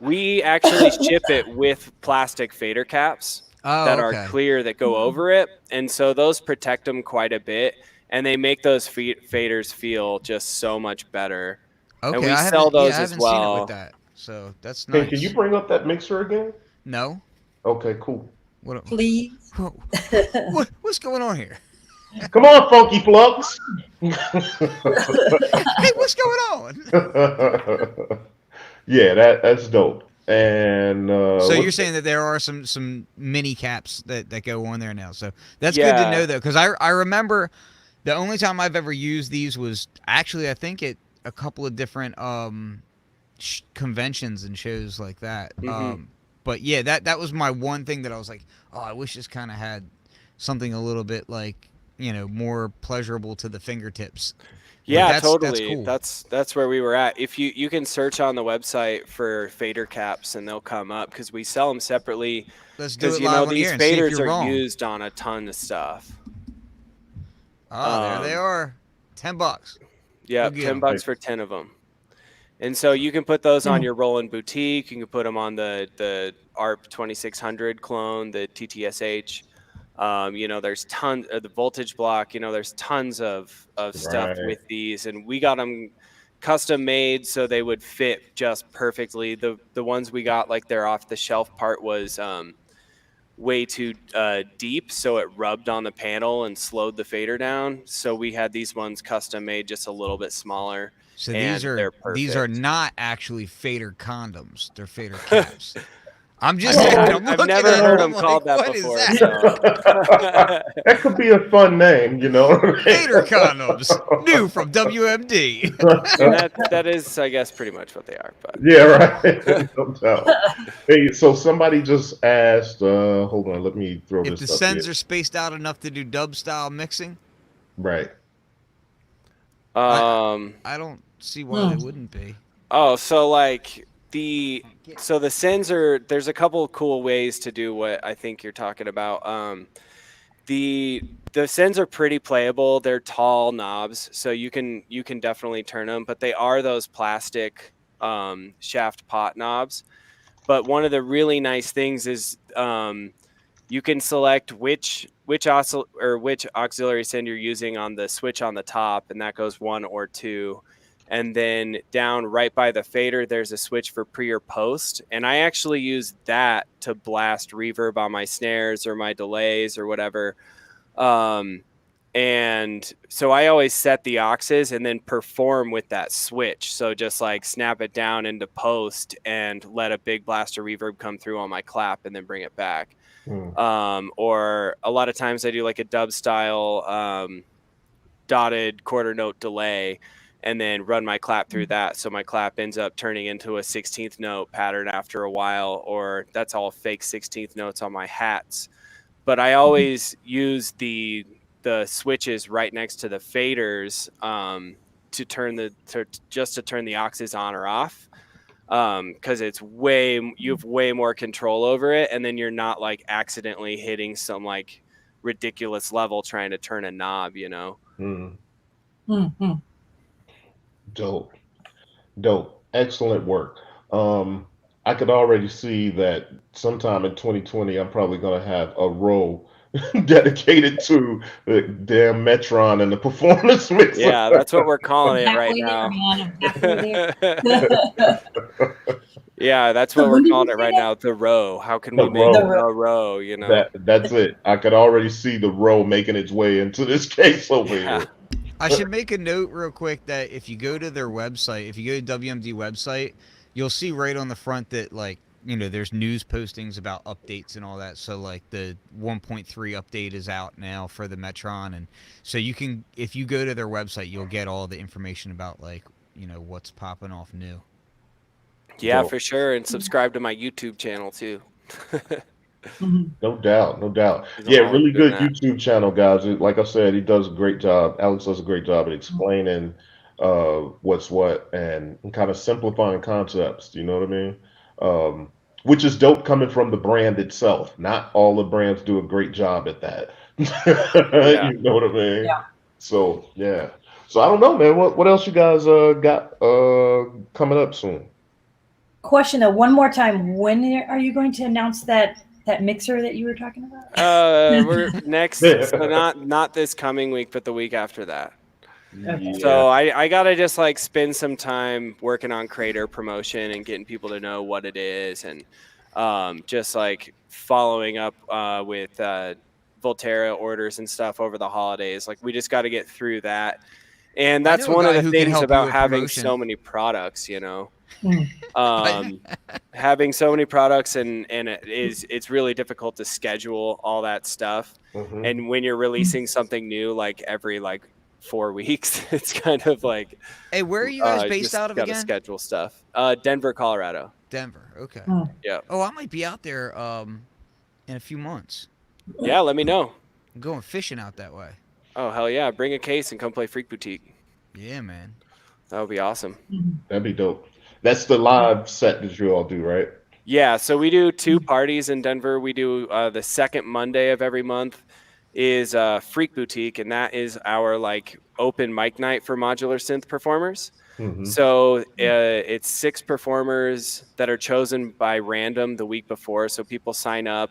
We actually ship it with plastic fader caps oh, that are okay, clear that go over it, and so those protect them quite a bit, and they make those faders feel just so much better. And okay. we sell Yeah, those I as haven't seen it with well. that, so that's Can you nice. bring up that mixer again? No, Okay, cool. what Please. what's going on here? Come on, Funky Flux. Hey, what's going on? Yeah, that's dope. And So you're what's saying that there are some mini caps that go on there now. So that's good to Yeah. know, though, because I remember the only time I've ever used these was actually, I think, at a couple of different conventions and shows like that. But yeah, that was my one thing that I was like, oh, I wish this kind of had something a little bit like, you know, more pleasurable to the fingertips. Yeah, That's totally. cool. That's where we were at. If you can search on the website for fader caps and they'll come up because we sell them separately. Let's do Because it live on the these air and see if faders you're are wrong. used on a ton of stuff. Ah, there they are. $10. Yeah, Go get 'em. $10 for 10 of them. And so you can put those on your Roland Boutique. You can put them on the ARP 2600 clone, the TTSH. You know, there's tons of the voltage block. You know, there's tons of stuff Right. with these, and we got them custom made so they would fit just perfectly. The ones we got, like their off the shelf part was way too deep, so it rubbed on the panel and slowed the fader down. So we had these ones custom made, just a little bit smaller. So And they're these are perfect. not actually fader condoms. They're fader caps. I'm just Well, saying. I'm I've looking never at heard them them called like, that what is before. that? So. That could be a fun name, you know. Fader condoms, new from WMD. And that is, I guess, pretty much what they are. But Yeah, right. No doubt. Hey, so somebody just asked. Hold on, let me throw If this the up sends here. are spaced out enough to do dub style mixing, Right. um, I don't see why they wouldn't be. oh, so like the sends are, there's a couple of cool ways to do what I think you're talking about. The sends are pretty playable. They're tall knobs, so you can definitely turn them, but they are those plastic shaft pot knobs. But one of the really nice things is you can select which auxiliary send you're using on the switch on the top, and that goes 1 or 2. And then down right by the fader, there's a switch for pre or post. And I actually use that to blast reverb on my snares or my delays or whatever. And so I always set the auxes and then perform with that switch. So just like snap it down into post and let a big blast of reverb come through on my clap and then bring it back. Or a lot of times I do like a dub style dotted quarter note delay and then run my clap through that. So my clap ends up turning into a 16th note pattern after a while, or that's all fake 16th notes on my hats. But I always use the switches right next to the faders to turn the auxes on or off, because you have way more control over it, and then you're not like accidentally hitting some like ridiculous level trying to turn a knob, you know. Dope. Dope. Excellent work. I could already see that sometime in 2020, I'm probably going to have a row dedicated to the damn Metron and the performance mixer. Yeah, that's what we're calling it right now. Yeah, that's what we're calling it right now. The row. How can we make the row? You know, that's it. I could already see the row making its way into this case over here. I should make a note real quick that if you go to their website, if you go to WMD website, you'll see right on the front that, like, you know, there's news postings about updates and all that. So like the 1.3 update is out now for the Metron, and so you can, if you go to their website, you'll get all the information about, like, you know, what's popping off new. Yeah, for sure, and subscribe to my YouTube channel too. No doubt, no doubt. Yeah, really good YouTube channel, guys. Like I said, he does a great job. Alex does a great job at explaining what's what and kind of simplifying concepts. You know what I mean? Which is dope coming from the brand itself. Not all the brands do a great job at that. You know what I mean? Yeah. So yeah. So I don't know, man. What else you guys got coming up soon? Question though, one more time. When are you going to announce that mixer that you were talking about? We're next, so not this coming week, but the week after that. Okay. So I gotta just like spend some time working on creator promotion and getting people to know what it is, and just like following up with Volterra orders and stuff over the holidays. Like we just got to get through that, and that's one of the things about having so many products, you know. Having so many products and it's really difficult to schedule all that stuff. And when you're releasing something new like every like 4 weeks. It's kind of like, Hey, where are you guys based just out of gotta again? schedule stuff. Denver, Colorado. Denver. Okay. Mm. Yeah. Oh, I might be out there in a few months. Yeah, let me know. I'm going fishing out that way. Oh, hell yeah. Bring a case and come play Freak Boutique. Yeah, man. That would be awesome. That'd be dope. That's the live set that you all do, right? Yeah, so we do 2 parties in Denver. We do the second Monday of every month is Freak Boutique, and that is our like open mic night for modular synth performers. Mm-hmm. So it's 6 performers that are chosen by random the week before. So people sign up,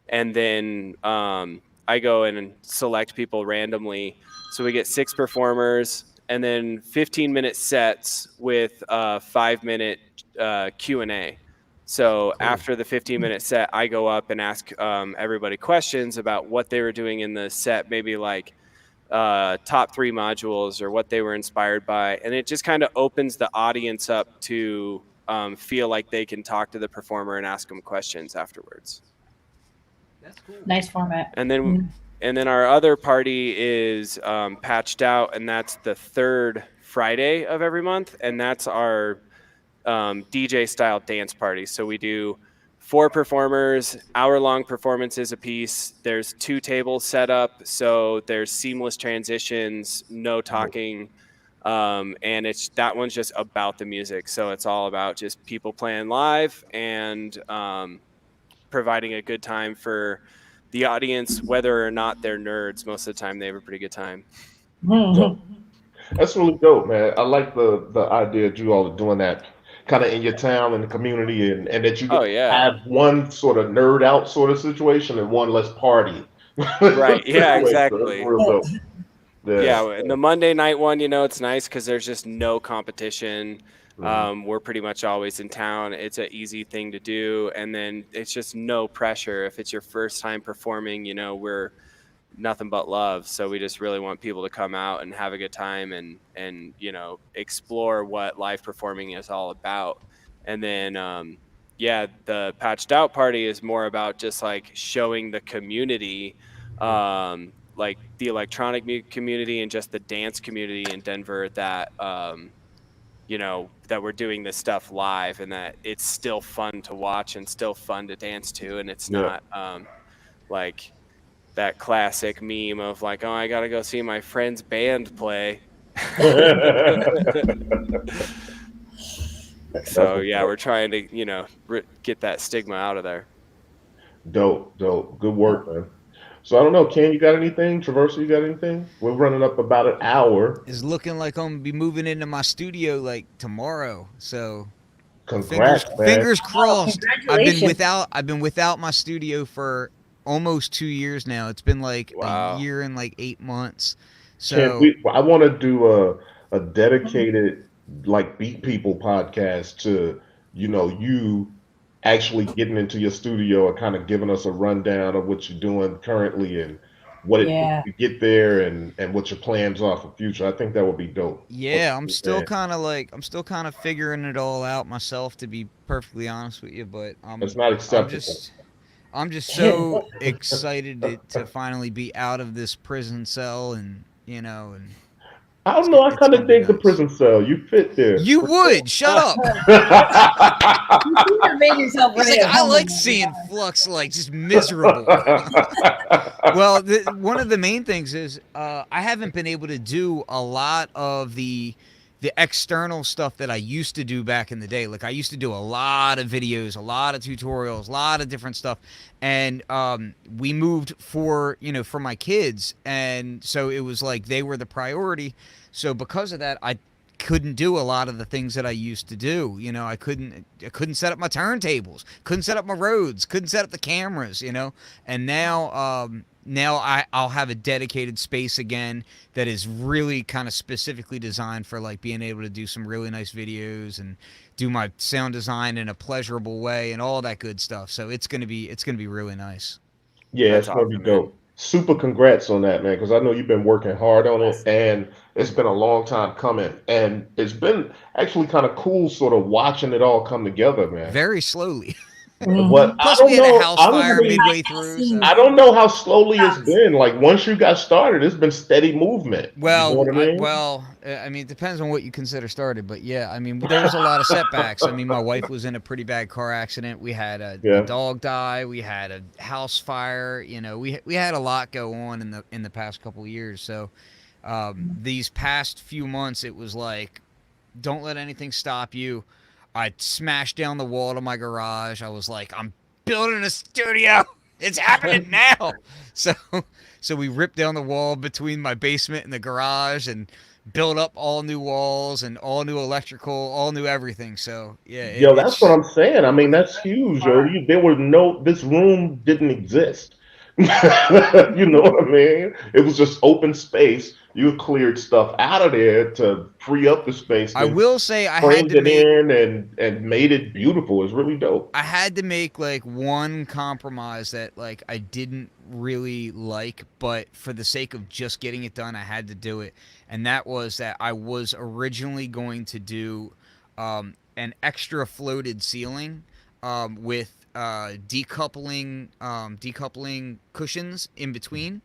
and then I go in and select people randomly. So we get 6 performers, and then 15-minute sets with 5-minute Q&A. So after the 15-minute set, I go up and ask everybody questions about what they were doing in the set, maybe like top 3 modules or what they were inspired by. And it just kind of opens the audience up to feel like they can talk to the performer and ask them questions afterwards. That's cool. Nice format. And then our other party is Patched Out, and that's the 3rd Friday of every month, and that's our DJ style dance party. So we do 4 performers, hour-long performances a piece. There's 2 tables set up, so there's seamless transitions, no talking, and that one's just about the music. So it's all about just people playing live and providing a good time for the audience, whether or not they're nerds. Most of the time, they have a pretty good time. That's really dope, man. I like the idea that you all are doing that kind of in your town and the community, and that you have one sort of nerd out sort of situation and one less party. Right. Yeah, exactly. That's real dope. Yeah, and the Monday night one, it's nice because there's just no competition. We're pretty much always in town. It's an easy thing to do, and then it's just no pressure. If it's your first time performing, we're nothing but love. So we just really want people to come out and have a good time and explore what live performing is all about. And then the Patched Out party is more about just like showing the community, like the electronic music community and just the dance community in Denver that that we're doing this stuff live and that it's still fun to watch and still fun to dance to, and it's not like that classic meme of like, oh, I gotta go see my friend's band play. So yeah, we're trying to get that stigma out of there. Dope, good work, man. So I don't know, Ken, you got anything? Traversa, you got anything? We're running up about an hour. It's looking like I'm gonna be moving into my studio like tomorrow. So congrats, fingers crossed. Congratulations. I've been without my studio for almost 2 years now. It's been like a year and like 8 months. So I want to do a dedicated like Beat People podcast to you actually getting into your studio and kind of giving us a rundown of what you're doing currently and what it takes to get there and what your plans are for future. I think that would be dope. Yeah, I'm still kind of figuring it all out myself, to be perfectly honest with you, but it's not acceptable. I'm just so excited to finally be out of this prison cell and I don't know. I kind of dig the prison cell. You fit there. You would. Shut up. You made yourself He's like, I like seeing Flux like just miserable. Well, one of the main things is I haven't been able to do a lot of the external stuff that I used to do back in the day. Like I used to do a lot of videos, a lot of tutorials, a lot of different stuff. And we moved for my kids. And so it was like they were the priority. So because of that, I couldn't do a lot of the things that I used to do. I couldn't set up my turntables, couldn't set up my Rhodes, couldn't set up the cameras, And now I'll have a dedicated space again that is really kind of specifically designed for like being able to do some really nice videos and do my sound design in a pleasurable way and all that good stuff. So it's gonna be really nice. Yeah, it's gonna be dope. Super congrats on that, man, because I know you've been working hard on it and it's been a long time coming. And it's been actually kind of cool sort of watching it all come together, man. Very slowly. But I Plus, we don't had a know. house fire Honestly, midway through, so. I don't know how slowly it's been. Like once you got started, it's been steady movement. You know Well, what I mean? I mean, it depends on what you consider started, but yeah, I mean, there was a lot of setbacks. I mean, my wife was in a pretty bad car accident. We had a Yeah. dog die. We had a house fire. You know, we had a lot go on in the past couple of years. So these past few months, it was like, don't let anything stop you. I smashed down the wall to my garage. I was like, I'm building a studio. It's happening now. So so we ripped down the wall between my basement and the garage and built up all new walls and all new electrical, all new everything. So yeah, Yo, that's what it's I'm saying. I mean, that's huge, yo. There were no, this room didn't exist. You know what I mean? It was just open space. You cleared stuff out of there to free up the space, I then will say framed it in and made it beautiful. It's really dope. I had to make like one compromise that like I didn't really like, but for the sake of just getting it done, I had to do it. And that was that I was originally going to do an extra floated ceiling with decoupling cushions in between,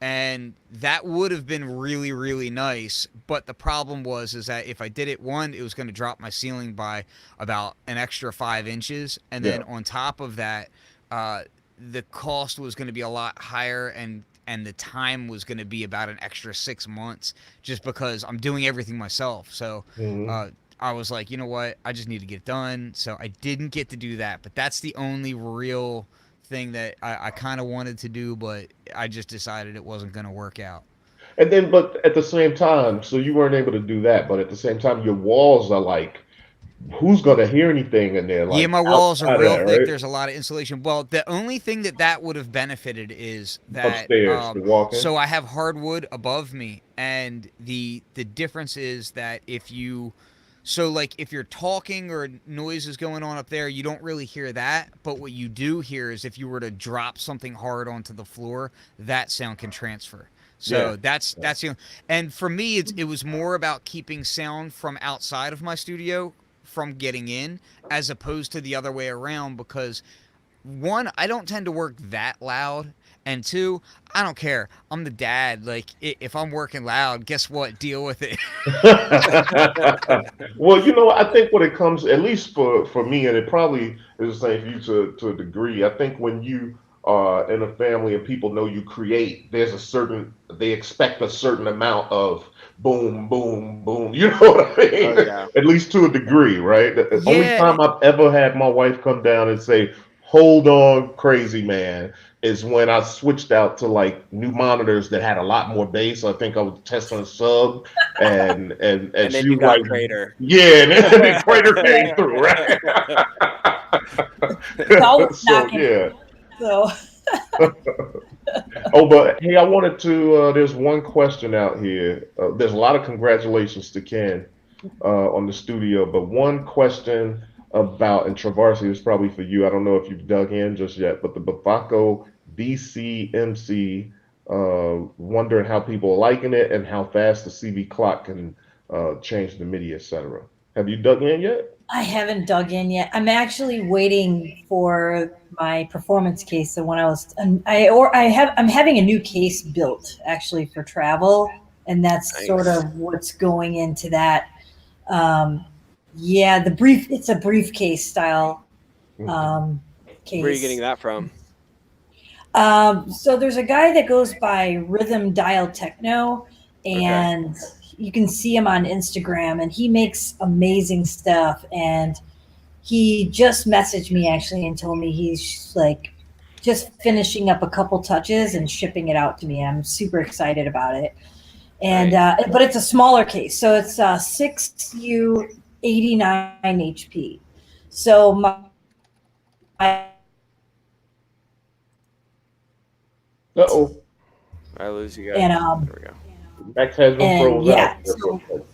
and that would have been really really nice, but the problem was is that if I did it, one, it was going to drop my ceiling by about an extra 5 inches, and Yeah. then on top of that, the cost was going to be a lot higher, and the time was going to be about an extra 6 months, just because I'm doing everything myself. So Hmm. I was like, you know what, I just need to get it done. So I didn't get to do that, but that's the only real thing that I kind of wanted to do, but I just decided it wasn't going to work out. And then, but at the same time, so you weren't able to do that, but at the same time, your walls are like, who's gonna hear anything in there, Yeah, like my walls are outside of real that, thick. right? There's a lot of insulation. Well, the only thing that would have benefited is that Upstairs to walk in. so I have hardwood above me, and the difference is that if you so like if you're talking or noise is going on up there, you don't really hear that. But what you do hear is if you were to drop something hard onto the floor, that sound can transfer. Yeah. So that's and for me, it was more about keeping sound from outside of my studio from getting in, as opposed to the other way around, because one, I don't tend to work that loud, and two, I don't care. I'm the dad. Like if I'm working loud, guess what? Deal with it. Well, you know, I think when it comes, at least for me, and it probably is the same for you to a degree. I think when you are in a family and people know you create, there's a certain, they expect a certain amount of boom, boom, boom. You know what I Oh mean? yeah. At least to a degree, right? The only Yeah, time I've ever had my wife come down and say, "Hold on, crazy man," is when I switched out to like new monitors that had a lot more bass. I think I was testing a sub, and And then she you was got like, Crater. "Yeah," and then the Crater came through, right? It's always So knocking. yeah. So Oh, but hey, I wanted to. There's one question out here. There's a lot of congratulations to Ken on the studio, but one question about, and Travarsi is probably for you. I don't know if you've dug in just yet, but the Bavaco DCMC, wondering how people are liking it and how fast the CV clock can change the MIDI, etc. Have you dug in yet? I haven't dug in yet. I'm actually waiting for my performance case. So when I was, I'm having a new case built actually for travel, and that's sort Nice. of what's going into that. Yeah, it's a briefcase style Mhm. um, Where are you getting case. that from? So there's a guy that goes by Rhythm Dial Techno, Okay. and you can see him on Instagram, and he makes amazing stuff. And he just messaged me actually and told me he's like just finishing up a couple touches and shipping it out to me. I'm super excited about it. And Nice. but it's a smaller case, so it's 6U89 HP. So Uh-oh, I lose you and guys. There we go. Max has been and froze out yeah. there for a So second.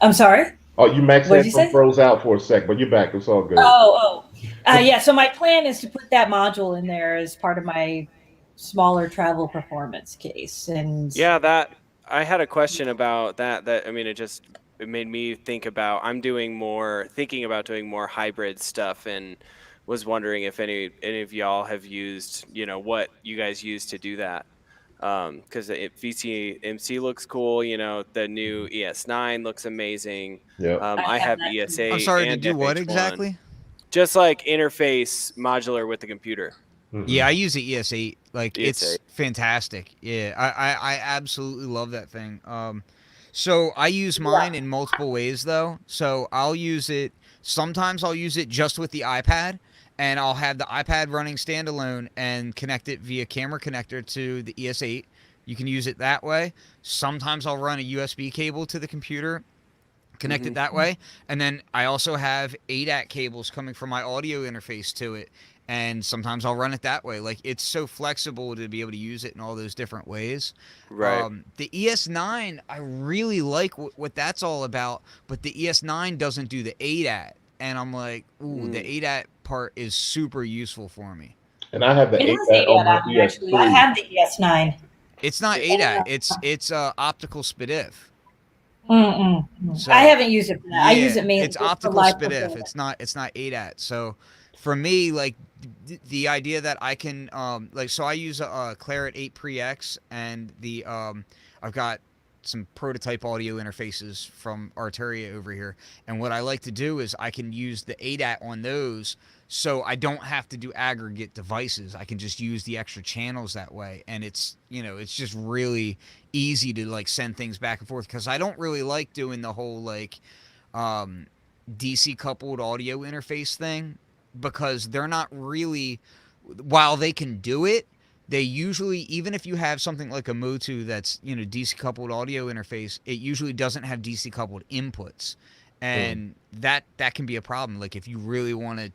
I'm sorry. Oh, you Max What did had you some say? froze out for a sec, but you're back. It's all good. Yeah. So my plan is to put that module in there as part of my smaller travel performance case, and Yeah, that I had a question about that. That I mean, it made me think about thinking about doing more hybrid stuff, and was wondering if any of y'all have used, what you guys use to do that. Because VCMC looks cool. The new ES9 looks amazing. Yep. I I have have that too. I'm ES8 sorry to and do what FH1. exactly? Just like interface modular with the computer. Yeah, Hmm. I use the ES8. Like it's ES8. fantastic. Yeah, I absolutely love that thing. So I use Yeah. mine in multiple ways though. So I'll use it. Sometimes I'll use it just with the iPad, and I'll have the iPad running standalone and connect it via camera connector to the ES8. You can use it that way. Sometimes I'll run a USB cable to the computer, connect Hmm. it that way, and then I also have ADAT cables coming from my audio interface to it, and sometimes I'll run it that way. Like it's so flexible to be able to use it in all those different ways. Right. The ES9, I really like what that's all about, but the ES9 doesn't do the ADAT, and I'm like, ooh, the Mm. ADAT part is super useful for me. And I have the It has APAT on ADAT my on it, actually. I ES3. have the ES9. It's not It- ADAT, it's optical SPDIF. I So haven't used it for that. I use yeah, it mainly it's just for optical live SPDIF. performance. It's not ADAT. So for me, like the idea that I can like so I use a Claret 8 Pre X, and the I've got some prototype audio interfaces from Arturia over here, and what I like to do is I can use the ADAT on those, so I don't have to do aggregate devices. I can just use the extra channels that way, and it's just really easy to like send things back and forth, because I don't really like doing the whole like um, DC coupled audio interface thing, because they're not really, while they can do it, they usually, even if you have something like a Motu that's DC coupled audio interface, it usually doesn't have DC coupled inputs, Mm. and that can be a problem. Like if you really want to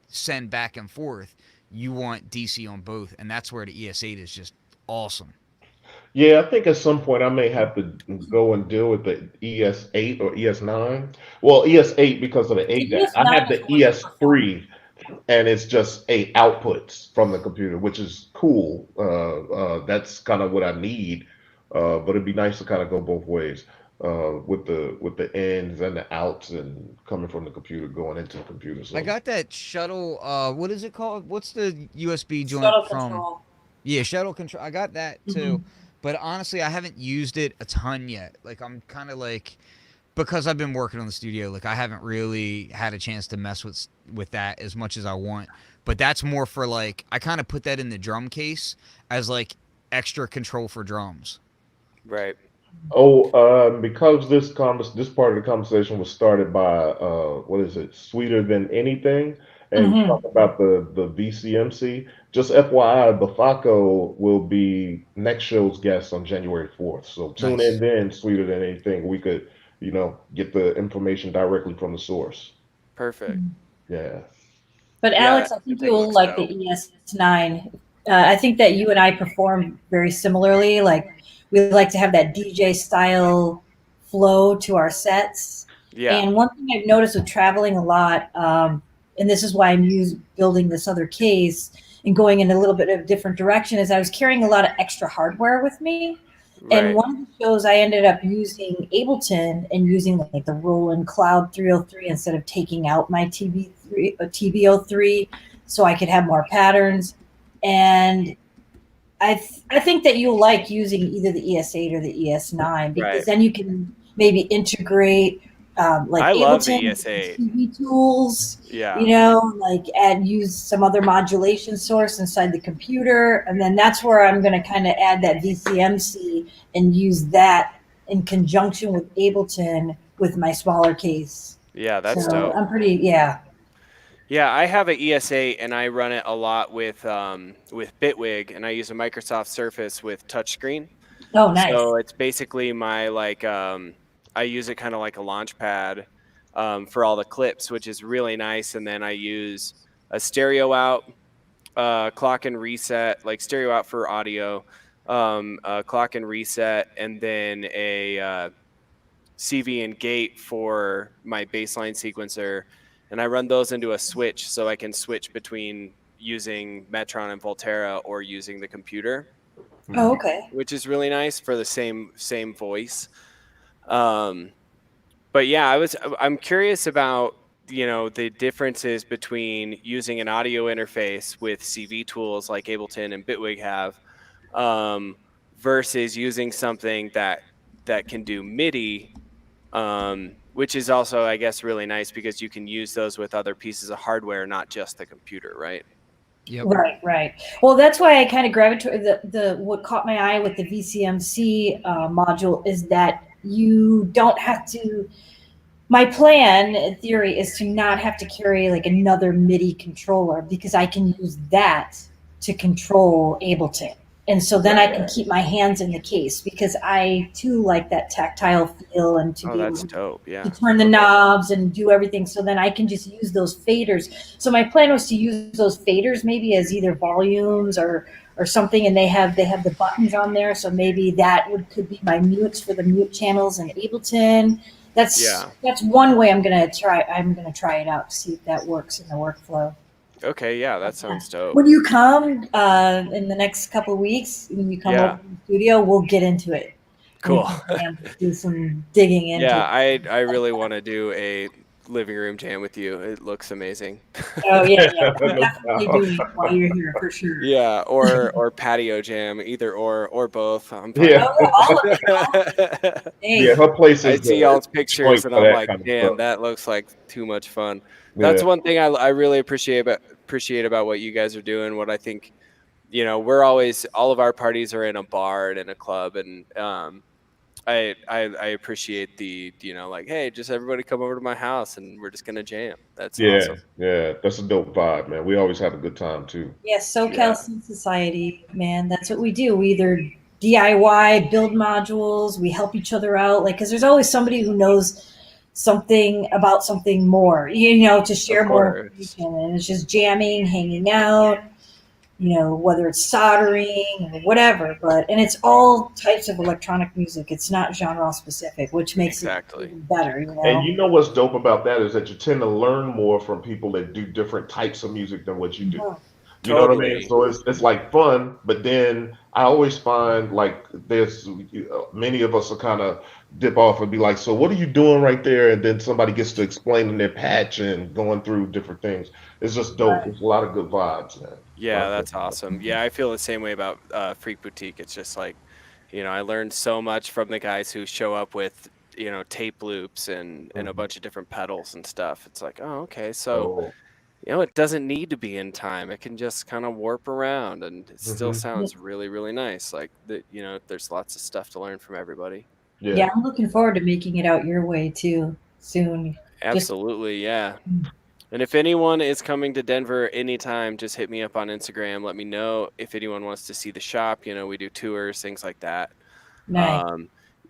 send back and forth, you want DC on both, and that's where the ES8 is just awesome. Yeah, I think at some point I may have to go and deal with the ES8 or ES9. Well, ES8 because of the The ADAT. I ES9 have is the more for performance. ES3, and it's just eight outputs from the computer, which is cool. That's kind of what I need. But it'd be nice to kind of go both ways, with the ins and the outs and coming from the computer going into the computer. I So got that shuttle. What is it called? What's the USB joint Shuttle from? control. Yeah, shuttle control. I got that too, Hmm. but honestly, I haven't used it a ton yet. Like I'm kind of like, because I've been working on the studio. Like I haven't really had a chance to mess with that as much as I want. But that's more for like, I kind of put that in the drum case as like extra control for drums. Right. Oh, because this part of the conversation was started by what is it, Sweeter Than Anything, and Hmm. talk about the VCMC. Just FYI, Bafako will be next show's guest on January 4th. So tune in Nice. then, Sweeter Than Anything. We could, get the information directly from the source. Perfect. Yeah. But Yeah, Alex, I think everything you'll looks like the dope. ES9. I think that you and I perform very similarly. Like we like to have that DJ style flow to our sets. Yeah. And one thing I've noticed with traveling a lot, and this is why I'm building this other case and going in a little bit of a different direction, is I was carrying a lot of extra hardware with me. And Right. one of the shows I ended up using Ableton and using like the Roland Cloud 303 instead of taking out my TB03 so I could have more patterns. And I think that you'll like using either the ES8 or the ES9 because Right. then you can maybe integrate like I love the Ableton ES8. TV tools, Yeah. like and use some other modulation source inside the computer, and then that's where I'm going to kind of add that VCMC and use that in conjunction with Ableton with my smaller case. Yeah, that's So dope. I'm pretty, yeah. Yeah, I have a ES8 and I run it a lot with Bitwig, and I use a Microsoft Surface with touchscreen. Oh, nice. So it's basically my like I use it kind of like a launch pad for all the clips, which is really nice. And then I use a stereo out, clock and reset, like stereo out for audio, clock and reset, and then a CV and gate for my baseline sequencer. And I run those into a switch so I can switch between using Metron and Volterra or using the computer, Oh, Mhm. okay. which is really nice for the same voice. Um, But yeah, I'm curious about, the differences between using an audio interface with CV tools like Ableton and Bitwig have, um, versus using something that can do MIDI, which is also, I guess, really nice because you can use those with other pieces of hardware, not just the computer, right? Yep. Right, right. Well, that's why I kind of gravitated. The what caught my eye with the VCMC module is that you don't have to. My plan, in theory, is to not have to carry like another MIDI controller because I can use that to control Ableton. And so then I can keep my hands in the case because I too like that tactile feel and to Oh, be able that's dope. to Yeah. turn the knobs and do everything. So then I can just use those faders. So my plan was to use those faders maybe as either volumes or something, and they have the buttons on there. So maybe that could be my mutes for the mute channels in Ableton. Yeah. That's one way I'm gonna try. I'm gonna try it out to see if that works in the workflow. Okay. Yeah, that sounds dope. When you come in the next couple of weeks, when you come over Yeah. to the studio, we'll get into it. And we Cool. can do some digging into Yeah, it. I really want to do a living room jam with you. It looks amazing. Oh yeah, yeah. We're No definitely doubt. doing it while you're here for sure. Yeah, or patio jam, either or both. I'm fine Yeah. with Oh yeah, all of it. it. Yeah, Hey, her place I is see the y'all's joint pictures and for I'm that like, kind of damn, stuff. that looks like too much fun. Yeah. That's one thing I really appreciate about what you guys are doing. What I think, we're always, all of our parties are in a bar and in a club, and I appreciate the, like, hey, just everybody come over to my house and we're just gonna jam. That's Yeah, awesome. yeah. That's a dope vibe, man. We always have a good time too. yes, SoCal Yeah, Synth Society, man. That's what we do. We either DIY, build modules, we help each other out. Like, because there's always somebody who knows something about something more, to of share more course. information. And it's just jamming, hanging out, whether it's soldering or whatever. And it's all types of electronic music. It's not genre specific, which makes it Exactly. even better, And you know what's dope about that is that you tend to learn more from people that do different types of music than what you do. Mhm. You know what I mean? Totally. So it's like fun, but then I always find like there's many of us will kind of dip off and be like, so what are you doing right there? And then somebody gets to explaining their patch and going through different things. It's just dope. Right. It's a lot of good vibes, man. A lot Yeah, of good that's vibes. awesome. Yeah, I feel the same way about Freak Boutique. It's just like, I learned so much from the guys who show up with, tape loops and a Mhm. bunch of different pedals and stuff. It's like, oh, okay, so, So, it doesn't need to be in time. It can just kind of warp around and it still mhm. sounds really, really nice. Like that, there's lots of stuff to learn from everybody. Yeah, Yeah, I'm looking forward to making it out your way too soon. Just Absolutely, yeah. And if anyone is coming to Denver anytime, just hit me up on Instagram. Let me know if anyone wants to see the shop. We do tours, things like that. nice. Um,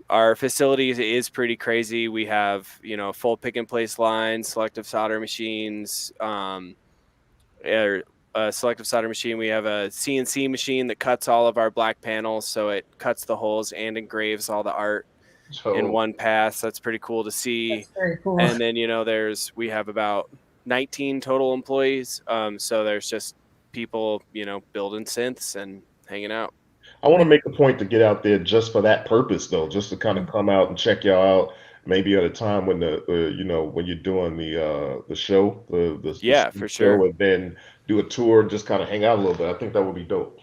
our facility is pretty crazy. We have, full pick and place lines, selective solder machines, er, a selective solder machine. We have a CNC machine that cuts all of our black panels. So it cuts the holes and engraves all the art in so one pass. That's pretty cool to see. That's very cool. And then, we have about 19 total employees. So there's just people, building synths and hanging out. I want to make a point to get out there just for that purpose, though, just to kind of Mm. come out and check y'all out. Maybe at a time when when you're doing the show, the Yeah, for show, sure. and then do a tour, just kind of hang out a little bit. I think that would be dope.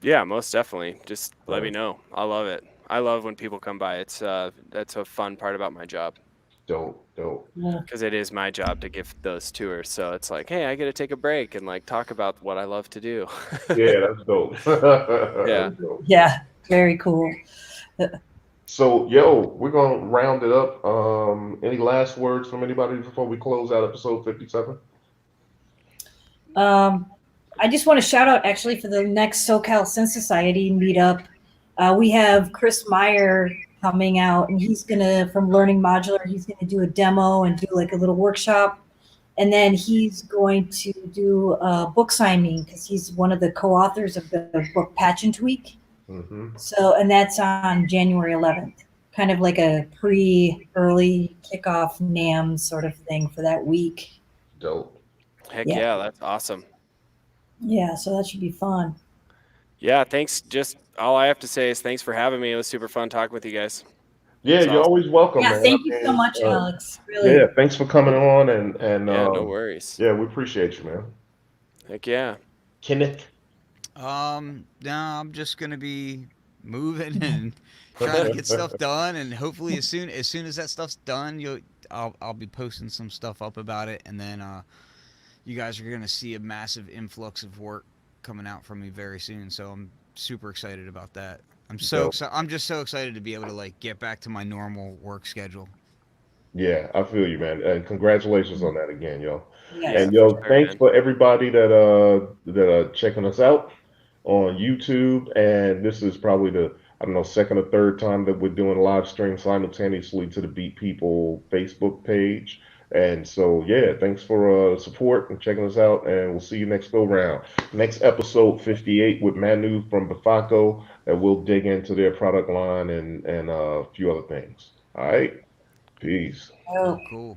Yeah, most definitely. Just let me Right. know. I love it. I love when people come by. That's a fun part about my job Dope, dope. Yeah. because it is my job to give those tours. So it's like, hey, I get to take a break and like talk about what I love to do. Yeah, that's dope. Yeah. That's dope. Yeah, very cool. So, yo, we're gonna round it up. Any last words from anybody before we close out episode 57? Um, I just want to shout out actually for the next SoCal Synth Society meetup. We have Chris Meyer coming out, and he's gonna from Learning Modular. He's gonna do a demo and do like a little workshop, and then he's going to do a book signing because he's one of the co-authors of the book Patch and Tweak. Mm-hmm. So, and that's on January 11th, kind of like a early kickoff NAM sort of thing for that week. Dope. Heck Yeah, yeah, that's awesome. yeah. So that should be fun. Yeah, thanks. Just all I have to say is thanks for having me. It was super fun talking with you guys. Yeah, It's you're awesome. always welcome, Yeah, man. thank I you so mean, much, Alex. yeah, Really. thanks for coming on, and Yeah, no worries. yeah, we appreciate you, man. Heck yeah. Kenneth. No, I'm just gonna be moving and trying to get stuff done, and hopefully as soon as that stuff's done, I'll be posting some stuff up about it, and then you guys are gonna see a massive influx of work coming out from me very soon. So I'm super excited about that. Dope. I'm just so excited to be able to like get back to my normal work schedule. Yeah, I feel you, man. And congratulations on that again, yo. Yeah, And Yes. for yo, sure, thanks man. for everybody that are checking us out on YouTube. And this is probably the, I don't know, second or third time that we're doing a live stream simultaneously to the Beat People Facebook page. And so yeah, thanks for support and checking us out. And we'll see you next go round. Next episode 58 with Manu from Bafaco, and we'll dig into their product line and a few other things. All right. Peace. Oh. Cool.